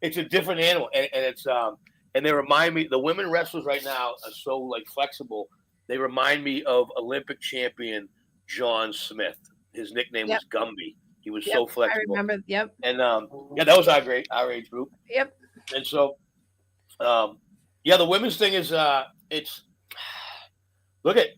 It's a different animal, and it's and they remind me. The women wrestlers right now are so like flexible. They remind me of Olympic champion John Smith. His nickname was Gumby. He was so I flexible. remember. Yep. And yeah, that was our age group. Yep. And so, yeah, the women's thing is it's look at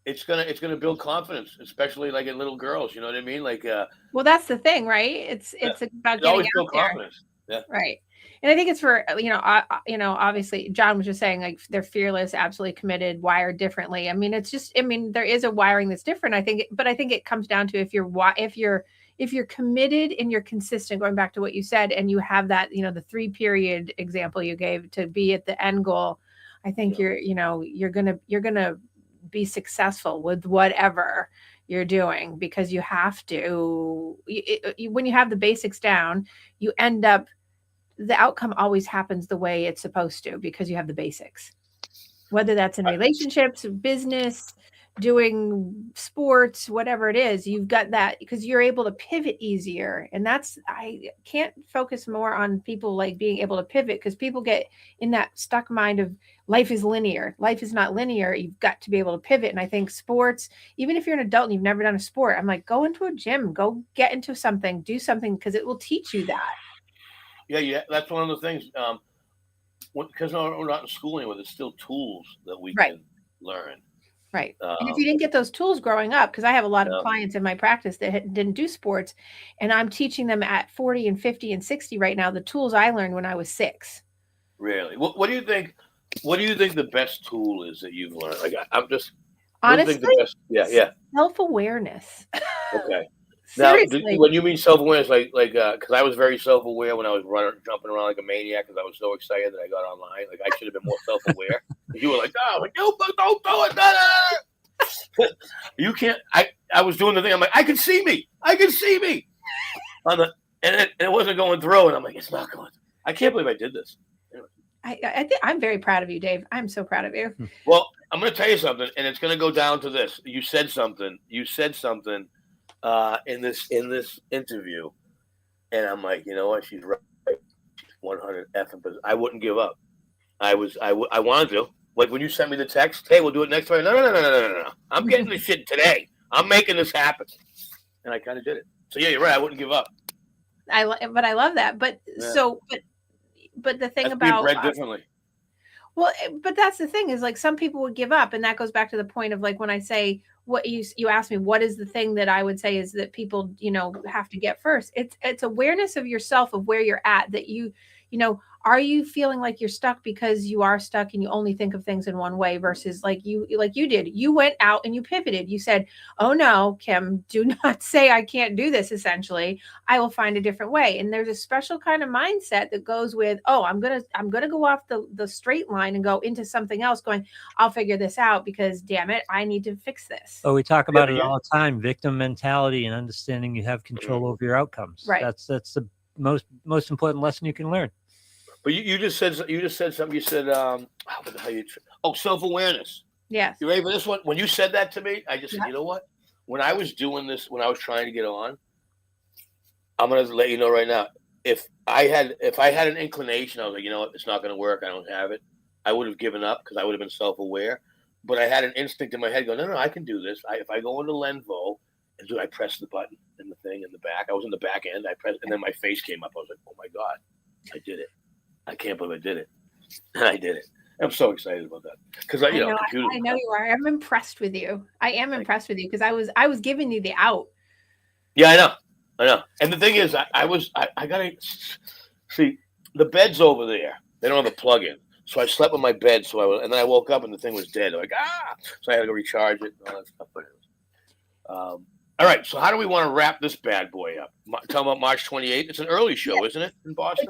it's gonna build confidence, especially like in little girls. You know what I mean? Like well, that's the thing, right? It's about getting always out build there. confidence. Yeah. Right. And I think it's for, obviously John was just saying like they're fearless, absolutely committed, wired differently. I mean, it's just, there is a wiring that's different. I think it comes down to if you're committed and you're consistent, going back to what you said, and you have that, the 3-period example you gave to be at the end goal, I think you're going to be successful with whatever you're doing, because you have to, when you have the basics down, you end up, the outcome always happens the way it's supposed to, because you have the basics, whether that's in relationships, business, doing sports, whatever it is, you've got that, because you're able to pivot easier. And I can't focus more on people like being able to pivot, because people get in that stuck mind of life is linear. Life is not linear. You've got to be able to pivot. And I think sports, even if you're an adult and you've never done a sport, I'm like, go into a gym, go get into something, do something, because it will teach you that. Yeah, that's one of the things. Because we're not in school anymore, there's still tools that we can learn. Right. And if you didn't get those tools growing up, because I have a lot of clients in my practice that didn't do sports, and I'm teaching them at 40 and 50 and 60 right now, the tools I learned when I was 6. Really? What do you think? What do you think the best tool is that you've learned? Like, I'm just honestly, yeah. Self-awareness. Okay. Seriously. Now, when you mean self-awareness, like, because I was very self-aware when I was jumping around like a maniac, because I was so excited that I got online. Like, I should have been more self-aware. You were like, "Oh, don't do it!" No. You can't. I was doing the thing. I'm like, I can see me. And it wasn't going through, and I'm like, it's not going. I can't believe I did this. I think I'm very proud of you, Dave. I'm so proud of you. Well, I'm going to tell you something, and it's going to go down to this. You said something. In this interview, and I'm like, you know what? She's right. She's 100 effing. But I wouldn't give up. I wanted to. Like when you sent me the text, hey, we'll do it next Friday. No. I'm getting this shit today. I'm making this happen, and I kind of did it. So yeah, you're right. I wouldn't give up. But I love that. But but the thing That's about being bred differently. Well, but that's the thing is like some people would give up, and that goes back to the point of like when I say what you asked me, what is the thing that I would say is that people have to get first? It's awareness of yourself, of where you're at, that are you feeling like you're stuck because you are stuck and you only think of things in one way, versus like you did, you went out and you pivoted. You said, oh no, Kim, do not say I can't do this. Essentially, I will find a different way. And there's a special kind of mindset that goes with, oh, I'm going to go off the straight line and go into something else going, I'll figure this out because damn it, I need to fix this. Oh, we talk about it all the time, victim mentality and understanding you have control over your outcomes. Right. That's the most important lesson you can learn. But you just said something. You said self-awareness. Yes. You ready for this one? When you said that to me, I just said, you know what? When I was doing this, when I was trying to get on, I'm gonna let you know right now. If I had an inclination, I was like, you know what, it's not gonna work. I don't have it. I would have given up because I would have been self-aware. But I had an instinct in my head going, no, I can do this. If I go into Lenvo and I press the button and the thing in the back. I was in the back end. I pressed, and then my face came up. I was like, oh my God, I did it. I can't believe I did it. And I did it. I'm so excited about that because I know you are. I'm impressed with you. I am impressed with you because I was giving you the out. Yeah, I know. And the thing is, I gotta see the bed's over there. They don't have a plug-in, so I slept on my bed. And then I woke up and the thing was dead. I'm like, so I had to go recharge it and all that stuff. All right. So how do we want to wrap this bad boy up? Talking about March 28th. It's an early show, isn't it, in Boston?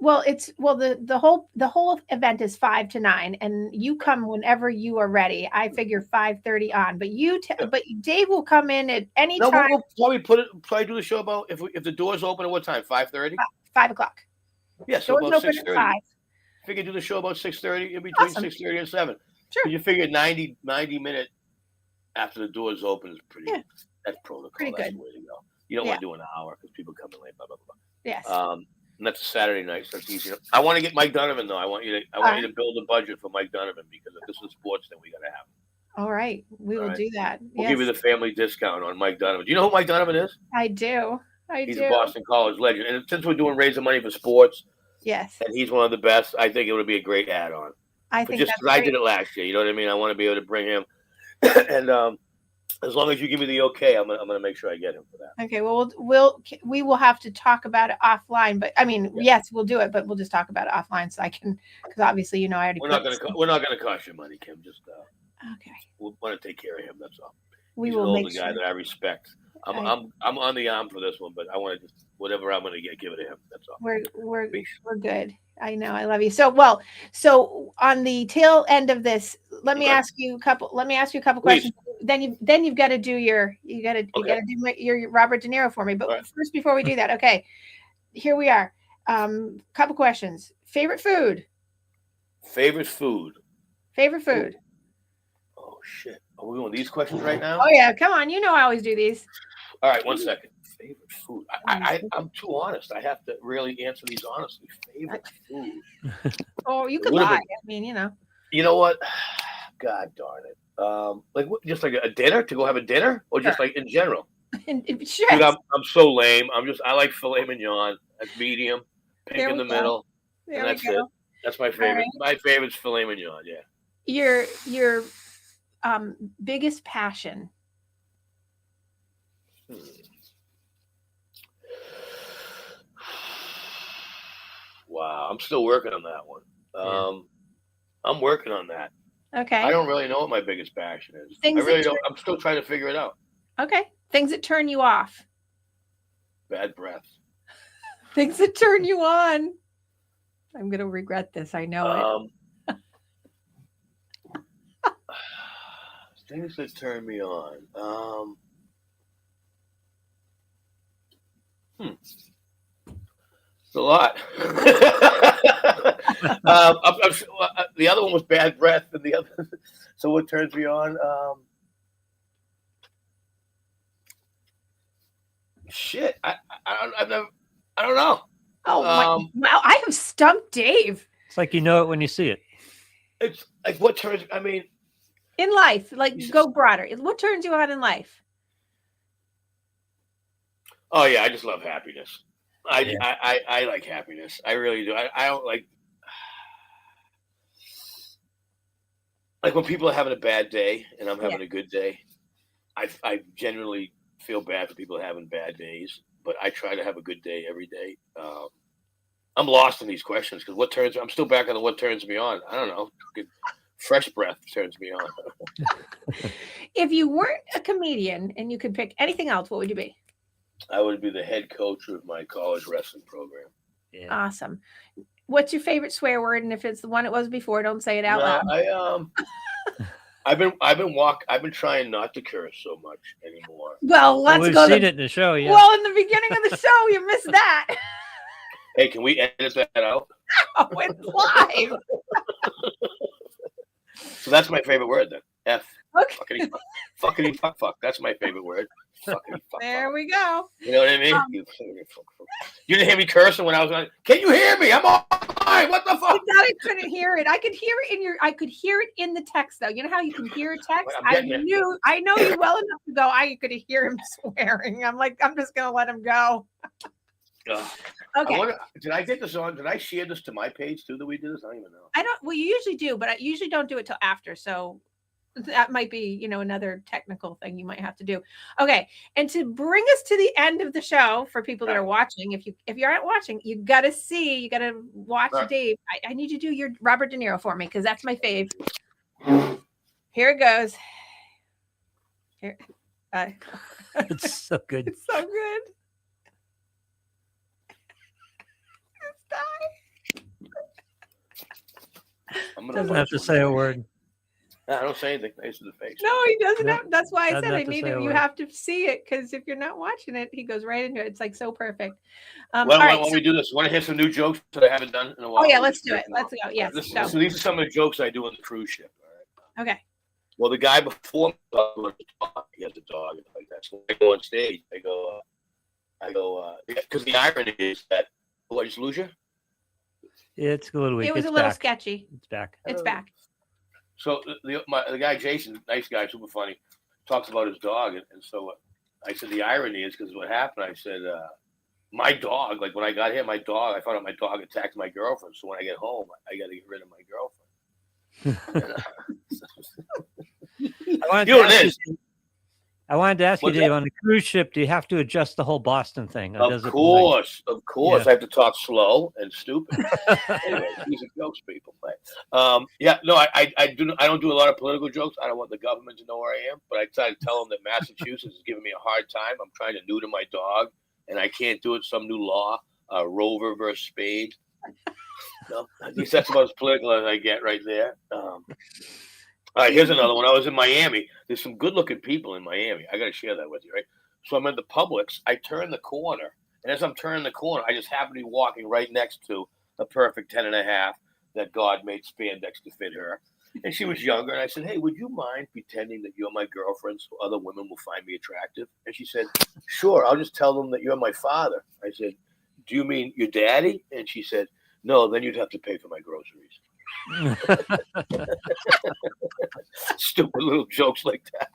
The whole event is 5 to 9, and you come whenever you are ready. I figure 5:30 on, but but Dave will come in at any time. We'll probably do the show about if the doors open at what time? 5:30. 5 o'clock. Yeah, so doors about open 6:30. at 5. Figure do the show about 6:30 in between 6:30 and 7. Sure. You figure 90 minute after the doors open is pretty. Yeah. That's protocol. Pretty that's good. the way to go. You don't want to do an hour because people come in late. Blah blah blah. Yes. And that's a Saturday night, so it's easy. I want to get Mike Donovan though. I want you to build a budget for Mike Donovan because if this is sports, then we got to have him. All right, we will do that. We'll give you the family discount on Mike Donovan. Do you know who Mike Donovan is? I do. He's a Boston College legend, and since we're raising money for sports, yes, and he's one of the best, I think it would be a great add-on. I think that's great. I did it last year. You know what I mean? I want to be able to bring him, and as long as you give me the okay, I'm gonna make sure I get him for that. Okay. Well, we will have to talk about it offline, but I mean, yes, we'll do it, but we'll just talk about it offline so I can, because obviously, I already. We're not gonna cost you money, Kim. Just okay. We'll want to take care of him. That's all. He's will make the guy that I respect. I'm on the arm for this one, but I want to just whatever I'm going to give it to him. That's all. We're good. I know. I love you. So on the tail end of this, let me ask you a couple questions. Then you've got to do your Robert De Niro for me. But first, before we do that, okay, here we are. Couple questions. Favorite food. Ooh. Oh shit. Are we doing these questions right now? Oh yeah, come on. I always do these. All right, 1 second. Favorite food. I'm too honest. I have to really answer these honestly. Favorite food. Oh, you could lie. I mean, You know what? God darn it. Just like a dinner to go have a dinner, or just like in general. Sure. Dude, I'm so lame. I like filet mignon. That's medium, pink in the middle, and that's it. That's my favorite. Right. My favorite's filet mignon. Yeah. Your biggest passion. Wow, I'm still working on that one. I'm working on that. Okay. I don't really know what my biggest passion is. I really don't. I'm still trying to figure it out. Okay. Things that turn you off. Bad breath. Things that turn you on. I'm going to regret this. I know it. Things that turn me on. It's a lot. The other one was bad breath, and the other. So what turns me on? Shit, I don't know. Oh wow! I have stumped Dave. It's like it when you see it. It's like what turns. I mean, in life, go broader. What turns you on in life? Oh yeah, I just love happiness. I like happiness. I really do. I don't like when people are having a bad day and I'm having a good day. I generally feel bad for people having bad days, but I try to have a good day every day. I'm lost in these questions because I'm still back on what turns me on. I don't know. Fresh breath turns me on. If you weren't a comedian and you could pick anything else, what would you be? I would be the head coach of my college wrestling program. Yeah. Awesome. What's your favorite swear word? And if it's the one it was before, don't say it out loud. I've been trying not to curse so much anymore. Well, we've seen it in the show. Yeah. Well, in the beginning of the show, you missed that. Hey, can we edit that out? Oh, it's live. So that's my favorite word then. F. Okay. Fuckity fuck. That's my favorite word. There we go. You know what I mean? You didn't hear me cursing when I was on. Can you hear me? I'm on. What the fuck? I thought I couldn't hear it. I could hear it I could hear it in the text though. You know how you can hear a text? I know you well enough to go. I could hear him swearing. I'm like, I'm just gonna let him go. Okay. Did I get this on? Did I share this to my page too that we did this? I don't even know. Well, you usually do, but I usually don't do it till after. So that might be, another technical thing you might have to do. Okay. And to bring us to the end of the show for people that are watching, if you aren't watching, you got to watch Dave. I need you to do your Robert De Niro for me because that's my fave. Here it goes. Here. It's so good. It's so good. It's dying. I'm gonna Doesn't watch have to one say a day. word. I don't say anything. Nice to the face. No, he doesn't Yep. have. That's why I Doesn't said have I to need say it. a You word. have to see it because if you're not watching it, he goes right into it. It's like so perfect. Why All right. don't we do this? Want to hear some new jokes that I haven't done in a while? Oh yeah, let's do it. Let's go. Yes. So these are some of the jokes I do on the cruise ship. All right. Okay. Well, the guy before me, he has a dog and like that. So I go on stage. I go, because the irony is that, I just lose you? It's a little weak. It was It's a little back. sketchy. It's back. It's back. So the guy, Jason, nice guy, super funny, talks about his dog. And so I said, the irony is because what happened, I said, my dog, like when I got here, I found out my dog attacked my girlfriend. So when I get home, I got to get rid of my girlfriend. I wanted to ask you, What's Dave, that? on the cruise ship, do you have to adjust the whole Boston thing? Of course. Yeah. I have to talk slow and stupid. Anyway, these are jokes, people. Yeah, no, I don't do a lot of political jokes. I don't want the government to know where I am, but I try to tell them that Massachusetts is giving me a hard time. I'm trying to neuter my dog, and I can't do it. Some new law, Rover versus Spade. No, at least that's about as political as I get right there. All right, here's another one. I was in Miami. There's some good-looking people in Miami. I got to share that with you, right? So I'm at the Publix. I turn the corner, and as I'm turning the corner, I just happen to be walking right next to a perfect 10.5 that God made spandex to fit her. And she was younger, and I said, hey, would you mind pretending that you're my girlfriend so other women will find me attractive? And she said, sure, I'll just tell them that you're my father. I said, do you mean your daddy? And she said, no, then you'd have to pay for my groceries. Stupid little jokes like that.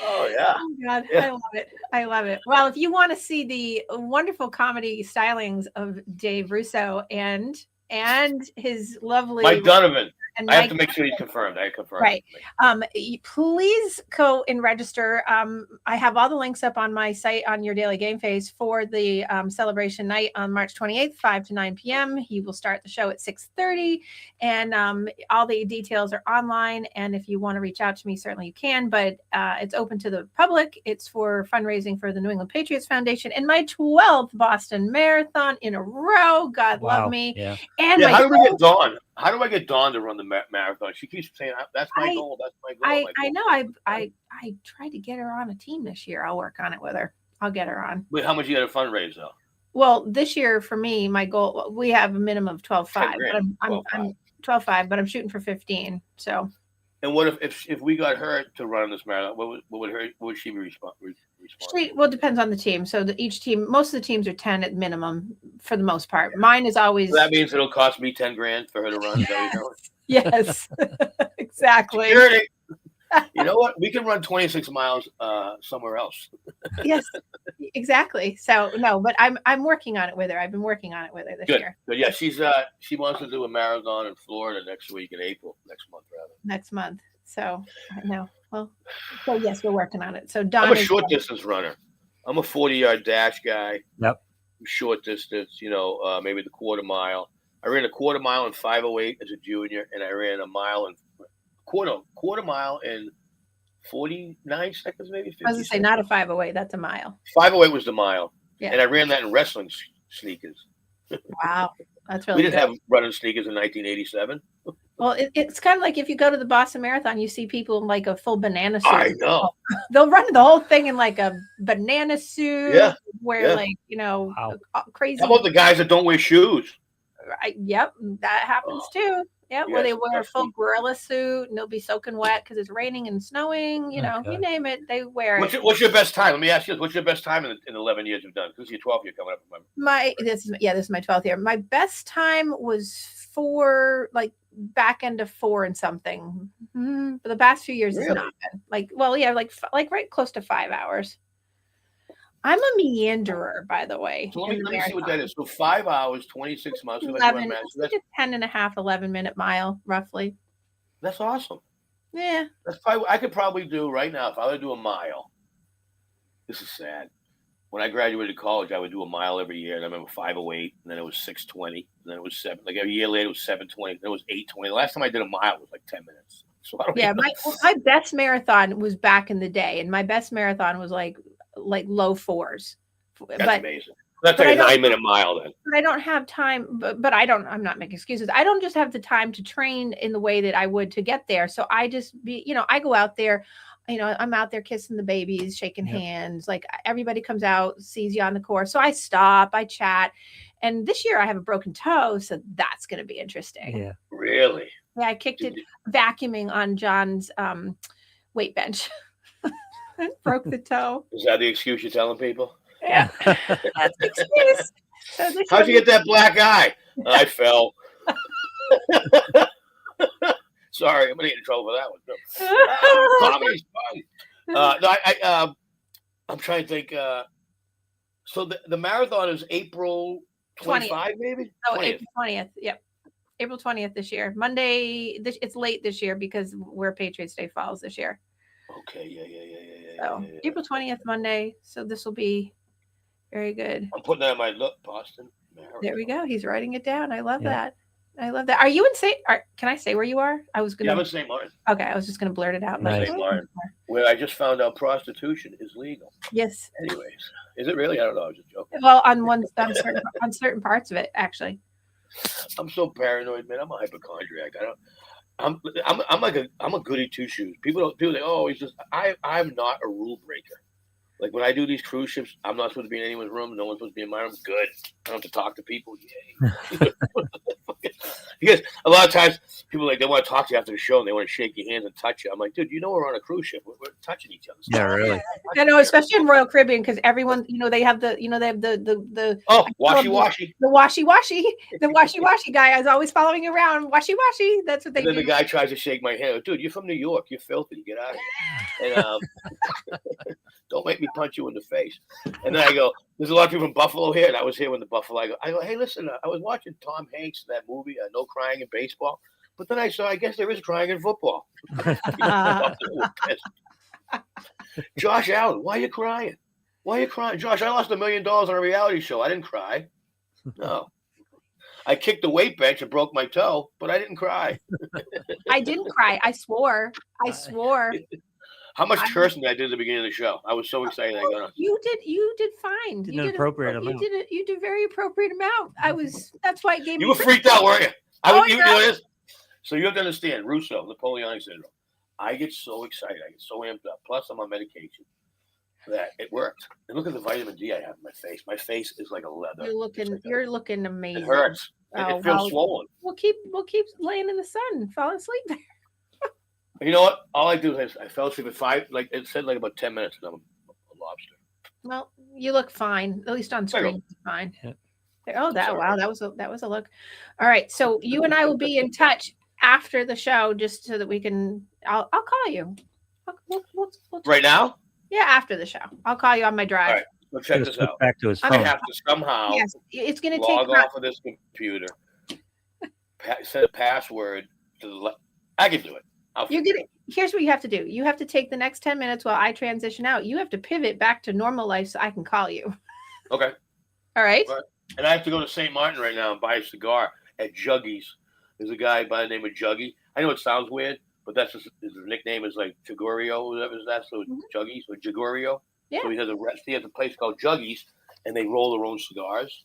Oh yeah. Oh God, Yeah. I love it. I love it. Well, if you want to see the wonderful comedy stylings of Dave Russo and his lovely Mike Donovan. and I have Mike to make sure he's confirmed. I confirmed. Right. Please go and register. I have all the links up on my site on your daily Gameface for the celebration night on March 28th, 5 to 9 p.m. He will start the show at 6:30, and all the details are online. And if you want to reach out to me, certainly you can. But it's open to the public. It's for fundraising for the New England Patriots Foundation and my 12th Boston Marathon in a row. God love me. Yeah. And Yeah, my how do we get Dawn? How do I get Dawn to run the marathon? She keeps saying that's my goal. That's my goal. I know. I tried to get her on a team this year. I'll work on it with her. I'll get her on. Wait, how much you got to fundraise though? Well, this year for me, my goal, we have a minimum of 12.5, but I'm 12.5, but I'm shooting for 15. So. And what if we got her to run this marathon? What would she be responsible? Well, it depends on the team. So each team, most of the teams are 10 at minimum for the most part. Mine is always. So that means it'll cost me $10,000 for her to run. Yes, exactly. Security. You know what? We can run 26 miles somewhere else. Yes, exactly. So no, but I'm working on it with her. I've been working on it with her this year. Good. Yeah, she wants to do a marathon in Florida next month rather. Next month. So I know. Well, so yes, we're working on it. So Don I'm a short distance runner. I'm a 40-yard dash guy. Yep. Short distance, maybe the quarter mile. I ran a quarter mile in 5:08 as a junior, and I ran a mile in quarter mile in 49 seconds, maybe 50 I was going to say, not a 5:08, that's a mile. 5:08 was the mile. Yeah. And I ran that in wrestling sneakers. Wow. That's really We didn't good. have running sneakers in 1987. Well, it's kind of like if you go to the Boston Marathon, you see people in like a full banana suit. I know. They'll run the whole thing in like a banana suit. Yeah. Wear crazy. How about the guys that don't wear shoes? Yep, that happens too. Yeah, where they wear a full gorilla suit and they'll be soaking wet because it's raining and snowing. You name it, they wear it. What's your best time? Let me ask you this. What's your best time in the 11 years you've done? This is your 12th year coming up. This is my 12th year. My best time was back end of 4 and something. For the past few years, It's not been like right close to 5 hours. I'm a meanderer, by the way. So let me see what that is. So 5 hours, 26 miles. 11, that's a 10.5, 11-minute mile, roughly. That's awesome. Yeah. That's probably I could probably do right now if I would do a mile. This is sad. When I graduated college, I would do a mile every year. And I remember 5:08, and then it was 6:20, and then it was 7. Like a year later, it was 7:20, then it was 8:20. The last time I did a mile was like 10 minutes. So I don't Yeah, even know. my best marathon was back in the day, and my best marathon was like low fours. That's amazing. That's like a 9-minute mile then. But I don't have time. But I'm not making excuses. I don't just have the time to train in the way that I would to get there. So I just I go out there. I'm out there kissing the babies, shaking hands. Like everybody comes out, sees you on the course. So I stop, I chat. And this year I have a broken toe, so that's going to be interesting. Yeah. Really? Yeah, I kicked it vacuuming on John's weight bench. Broke the toe. Is that the excuse you're telling people? Yeah, that's the excuse. So How'd you get that black eye? I fell. Sorry, I'm gonna get in trouble for that one. Comedy's fun. No, I'm trying to think. So the marathon is April 25, maybe? Oh, 20th. April 20th. Yep. April 20th this year. Monday. It's late this year because where Patriots Day falls this year. Okay. Yeah. So April 20th, Monday. So this will be very good. I'm putting that in my Boston Marathon. There we go. He's writing it down. I love that. I love that. Are you in St. Can I say where you are? I was gonna. Yeah, I'm in St. Martin. Okay, I was just gonna blurt it out. Nice. St. Martin, where I just found out prostitution is legal. Yes. Anyways, is it really? I don't know. I was just joking. Well, on certain parts of it, actually. I'm so paranoid, man. I'm a hypochondriac. I'm a goody two shoes. People think, oh, he's just. I'm not a rule breaker. Like when I do these cruise ships, I'm not supposed to be in anyone's room. No one's supposed to be in my room. Good. I don't have to talk to people. Yay. Because a lot of times people they want to talk to you after the show and they want to shake your hands and touch you. I'm like, dude, we're on a cruise ship. We're touching each other. Yeah, really. I know, especially in Royal Caribbean, because everyone, they have the washy guy is always following you around. Washy. That's what they do. And then the guy tries to shake my hand. Dude, you're from New York. You're filthy. Get out of here. And don't make me punch you in the face. And then I go, there's a lot of people from Buffalo here, and I was here when the Buffalo. I go, hey, listen, I was watching Tom Hanks that movie, No Crying in Baseball, but then I saw, I guess there is crying in football. Josh Allen, why are you crying? Josh, I lost $1 million on a reality show. I didn't cry. No. I kicked the weight bench and broke my toe, but I didn't cry. I didn't cry. I swore. How much cursing did I do at the beginning of the show? I was so excited. You did fine. You did an appropriate amount. You did a very appropriate amount. That's why it gave me. You were freaked out, weren't you? You know this. So you have to understand, Russo, Napoleonic syndrome. I get so excited. I get so amped up. Plus, I'm on medication. That it worked. And look at the vitamin D I have in my face. My face is like a leather. You're looking amazing. It hurts. It feels swollen. We'll keep laying in the sun and falling asleep there. You know what? All I do is I fell asleep at 5. Like it said, like about 10 minutes, and I'm a lobster. Well, you look fine. At least on screen, fine. Yeah. Oh, that was a look. All right, so you and I will be in touch after the show, just so that we can. I'll call you. We'll right now? Yeah, after the show, I'll call you on my drive. All right, let's check this out. Back to his phone. I have to somehow. Yes, it's going to log off of this computer. Set a password to the left. I can do it. Here's what you have to do. You have to take the next 10 minutes while I transition out. You have to pivot back to normal life so I can call you. Okay. All right. And I have to go to St. Martin right now and buy a cigar at Juggy's. There's a guy by the name of Juggy. I know it sounds weird, but that's his nickname is like Jagurio, whatever that. So Juggy's or Jagurio. Yeah. So he has a place called Juggy's, and they roll their own cigars.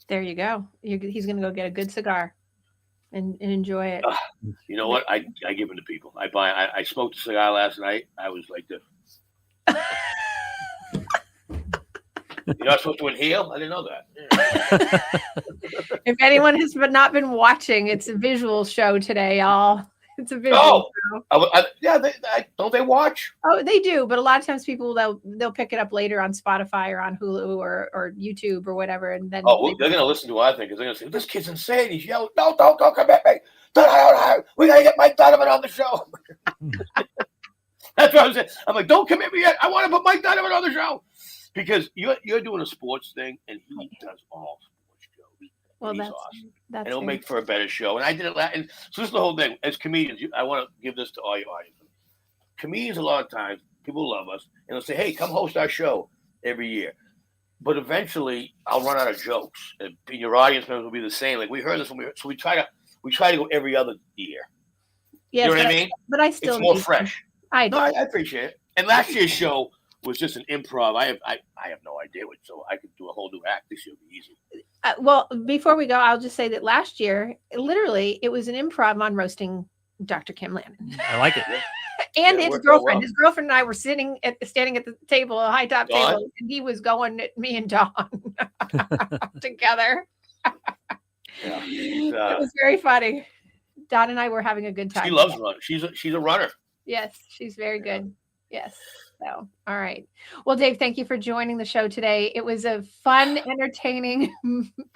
There you go. He's going to go get a good cigar. And enjoy it. You know what? I give them to people. I smoked a cigar last night. I was like this. You're not supposed to inhale? I didn't know that. If anyone has not been watching, it's a visual show today, y'all. It's a visual show. Don't they watch? Oh, they do, but a lot of times people they'll pick it up later on Spotify or on Hulu or YouTube or whatever, and then they're gonna listen to what I think because they're gonna say this kid's insane. He's yelling, no, don't come at me. We gotta get Mike Donovan on the show. That's what I'm saying. I'm like, don't commit me yet. I want to put Mike Donovan on the show because you're doing a sports thing and he does all sports shows. Well, he's awesome. And it'll make for a better show. And I did it and so this is the whole thing. As comedians, I want to give this to all your audience. Comedians, a lot of times, people love us and they'll say, hey, come host our show every year. But eventually, I'll run out of jokes. And your audience members will be the same. Like we heard this so we try to go every other year. Yes, You know what I mean? but I still It's more need them. fresh. I No, do. I appreciate it. And last year's show was just an improv. I have no idea what, so I could do a whole new act. This year will be easy. Well, before we go, I'll just say that last year, literally, it was an improv on roasting Dr. Kim Lannon. I like it. And Yeah, his worked out girlfriend. well. His girlfriend and I were standing at the table, a high top Dawn? table, and he was going at me and Dawn together. Yeah, It was very funny. Dawn and I were having a good time. she loves running. She's a runner. Yes, she's very good. Yes. So, all right. Well, Dave, thank you for joining the show today. It was a fun, entertaining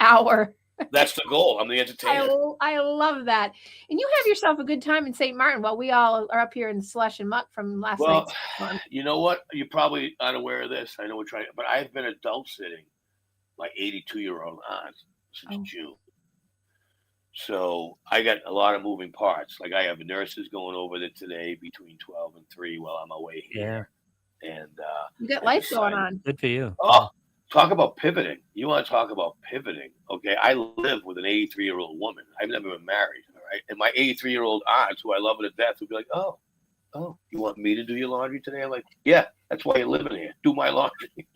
hour. That's the goal. I'm the entertainer. I love that. And you have yourself a good time in St. Martin while we all are up here in slush and muck from last Well, night's storm. you know what? You're probably unaware of this. I know we're trying, but I've been adult sitting my 82-year-old aunt since June. So I got a lot of moving parts. Like I have nurses going over there today between 12 and 3 while I'm away here. And you got life going on. Good for you. Oh, talk about pivoting. You want to talk about pivoting? Okay, I live with an 83-year-old woman. I've never been married. All right, and my 83-year-old aunt, who I love her to death, would be like, "Oh, you want me to do your laundry today?" I'm like, "Yeah, that's why you're living here. Do my laundry."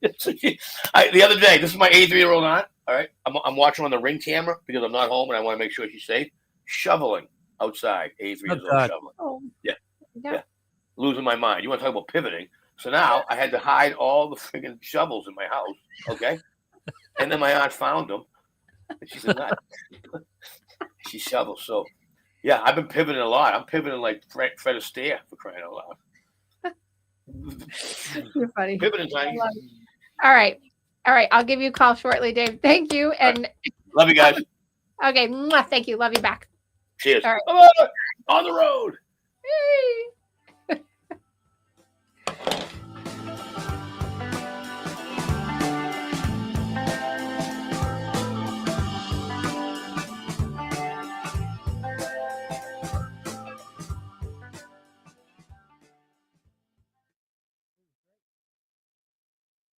The other day, this is my 83-year-old aunt. All right, I'm watching on the Ring camera because I'm not home and I want to make sure she's safe. Shoveling outside, 83 years old shoveling. Oh, Yeah. Losing my mind. You want to talk about pivoting? So now I had to hide all the friggin' shovels in my house. Okay, and then my aunt found them, and she said, "Not." She shovels. So yeah, I've been pivoting a lot. I'm pivoting like Fred Astaire, for crying out loud. you're funny. Pivoting time. All right. I'll give you a call shortly, Dave. Thank you. And love you guys. Okay. Thank you. Love you back. Cheers. All right. On the road. Yay.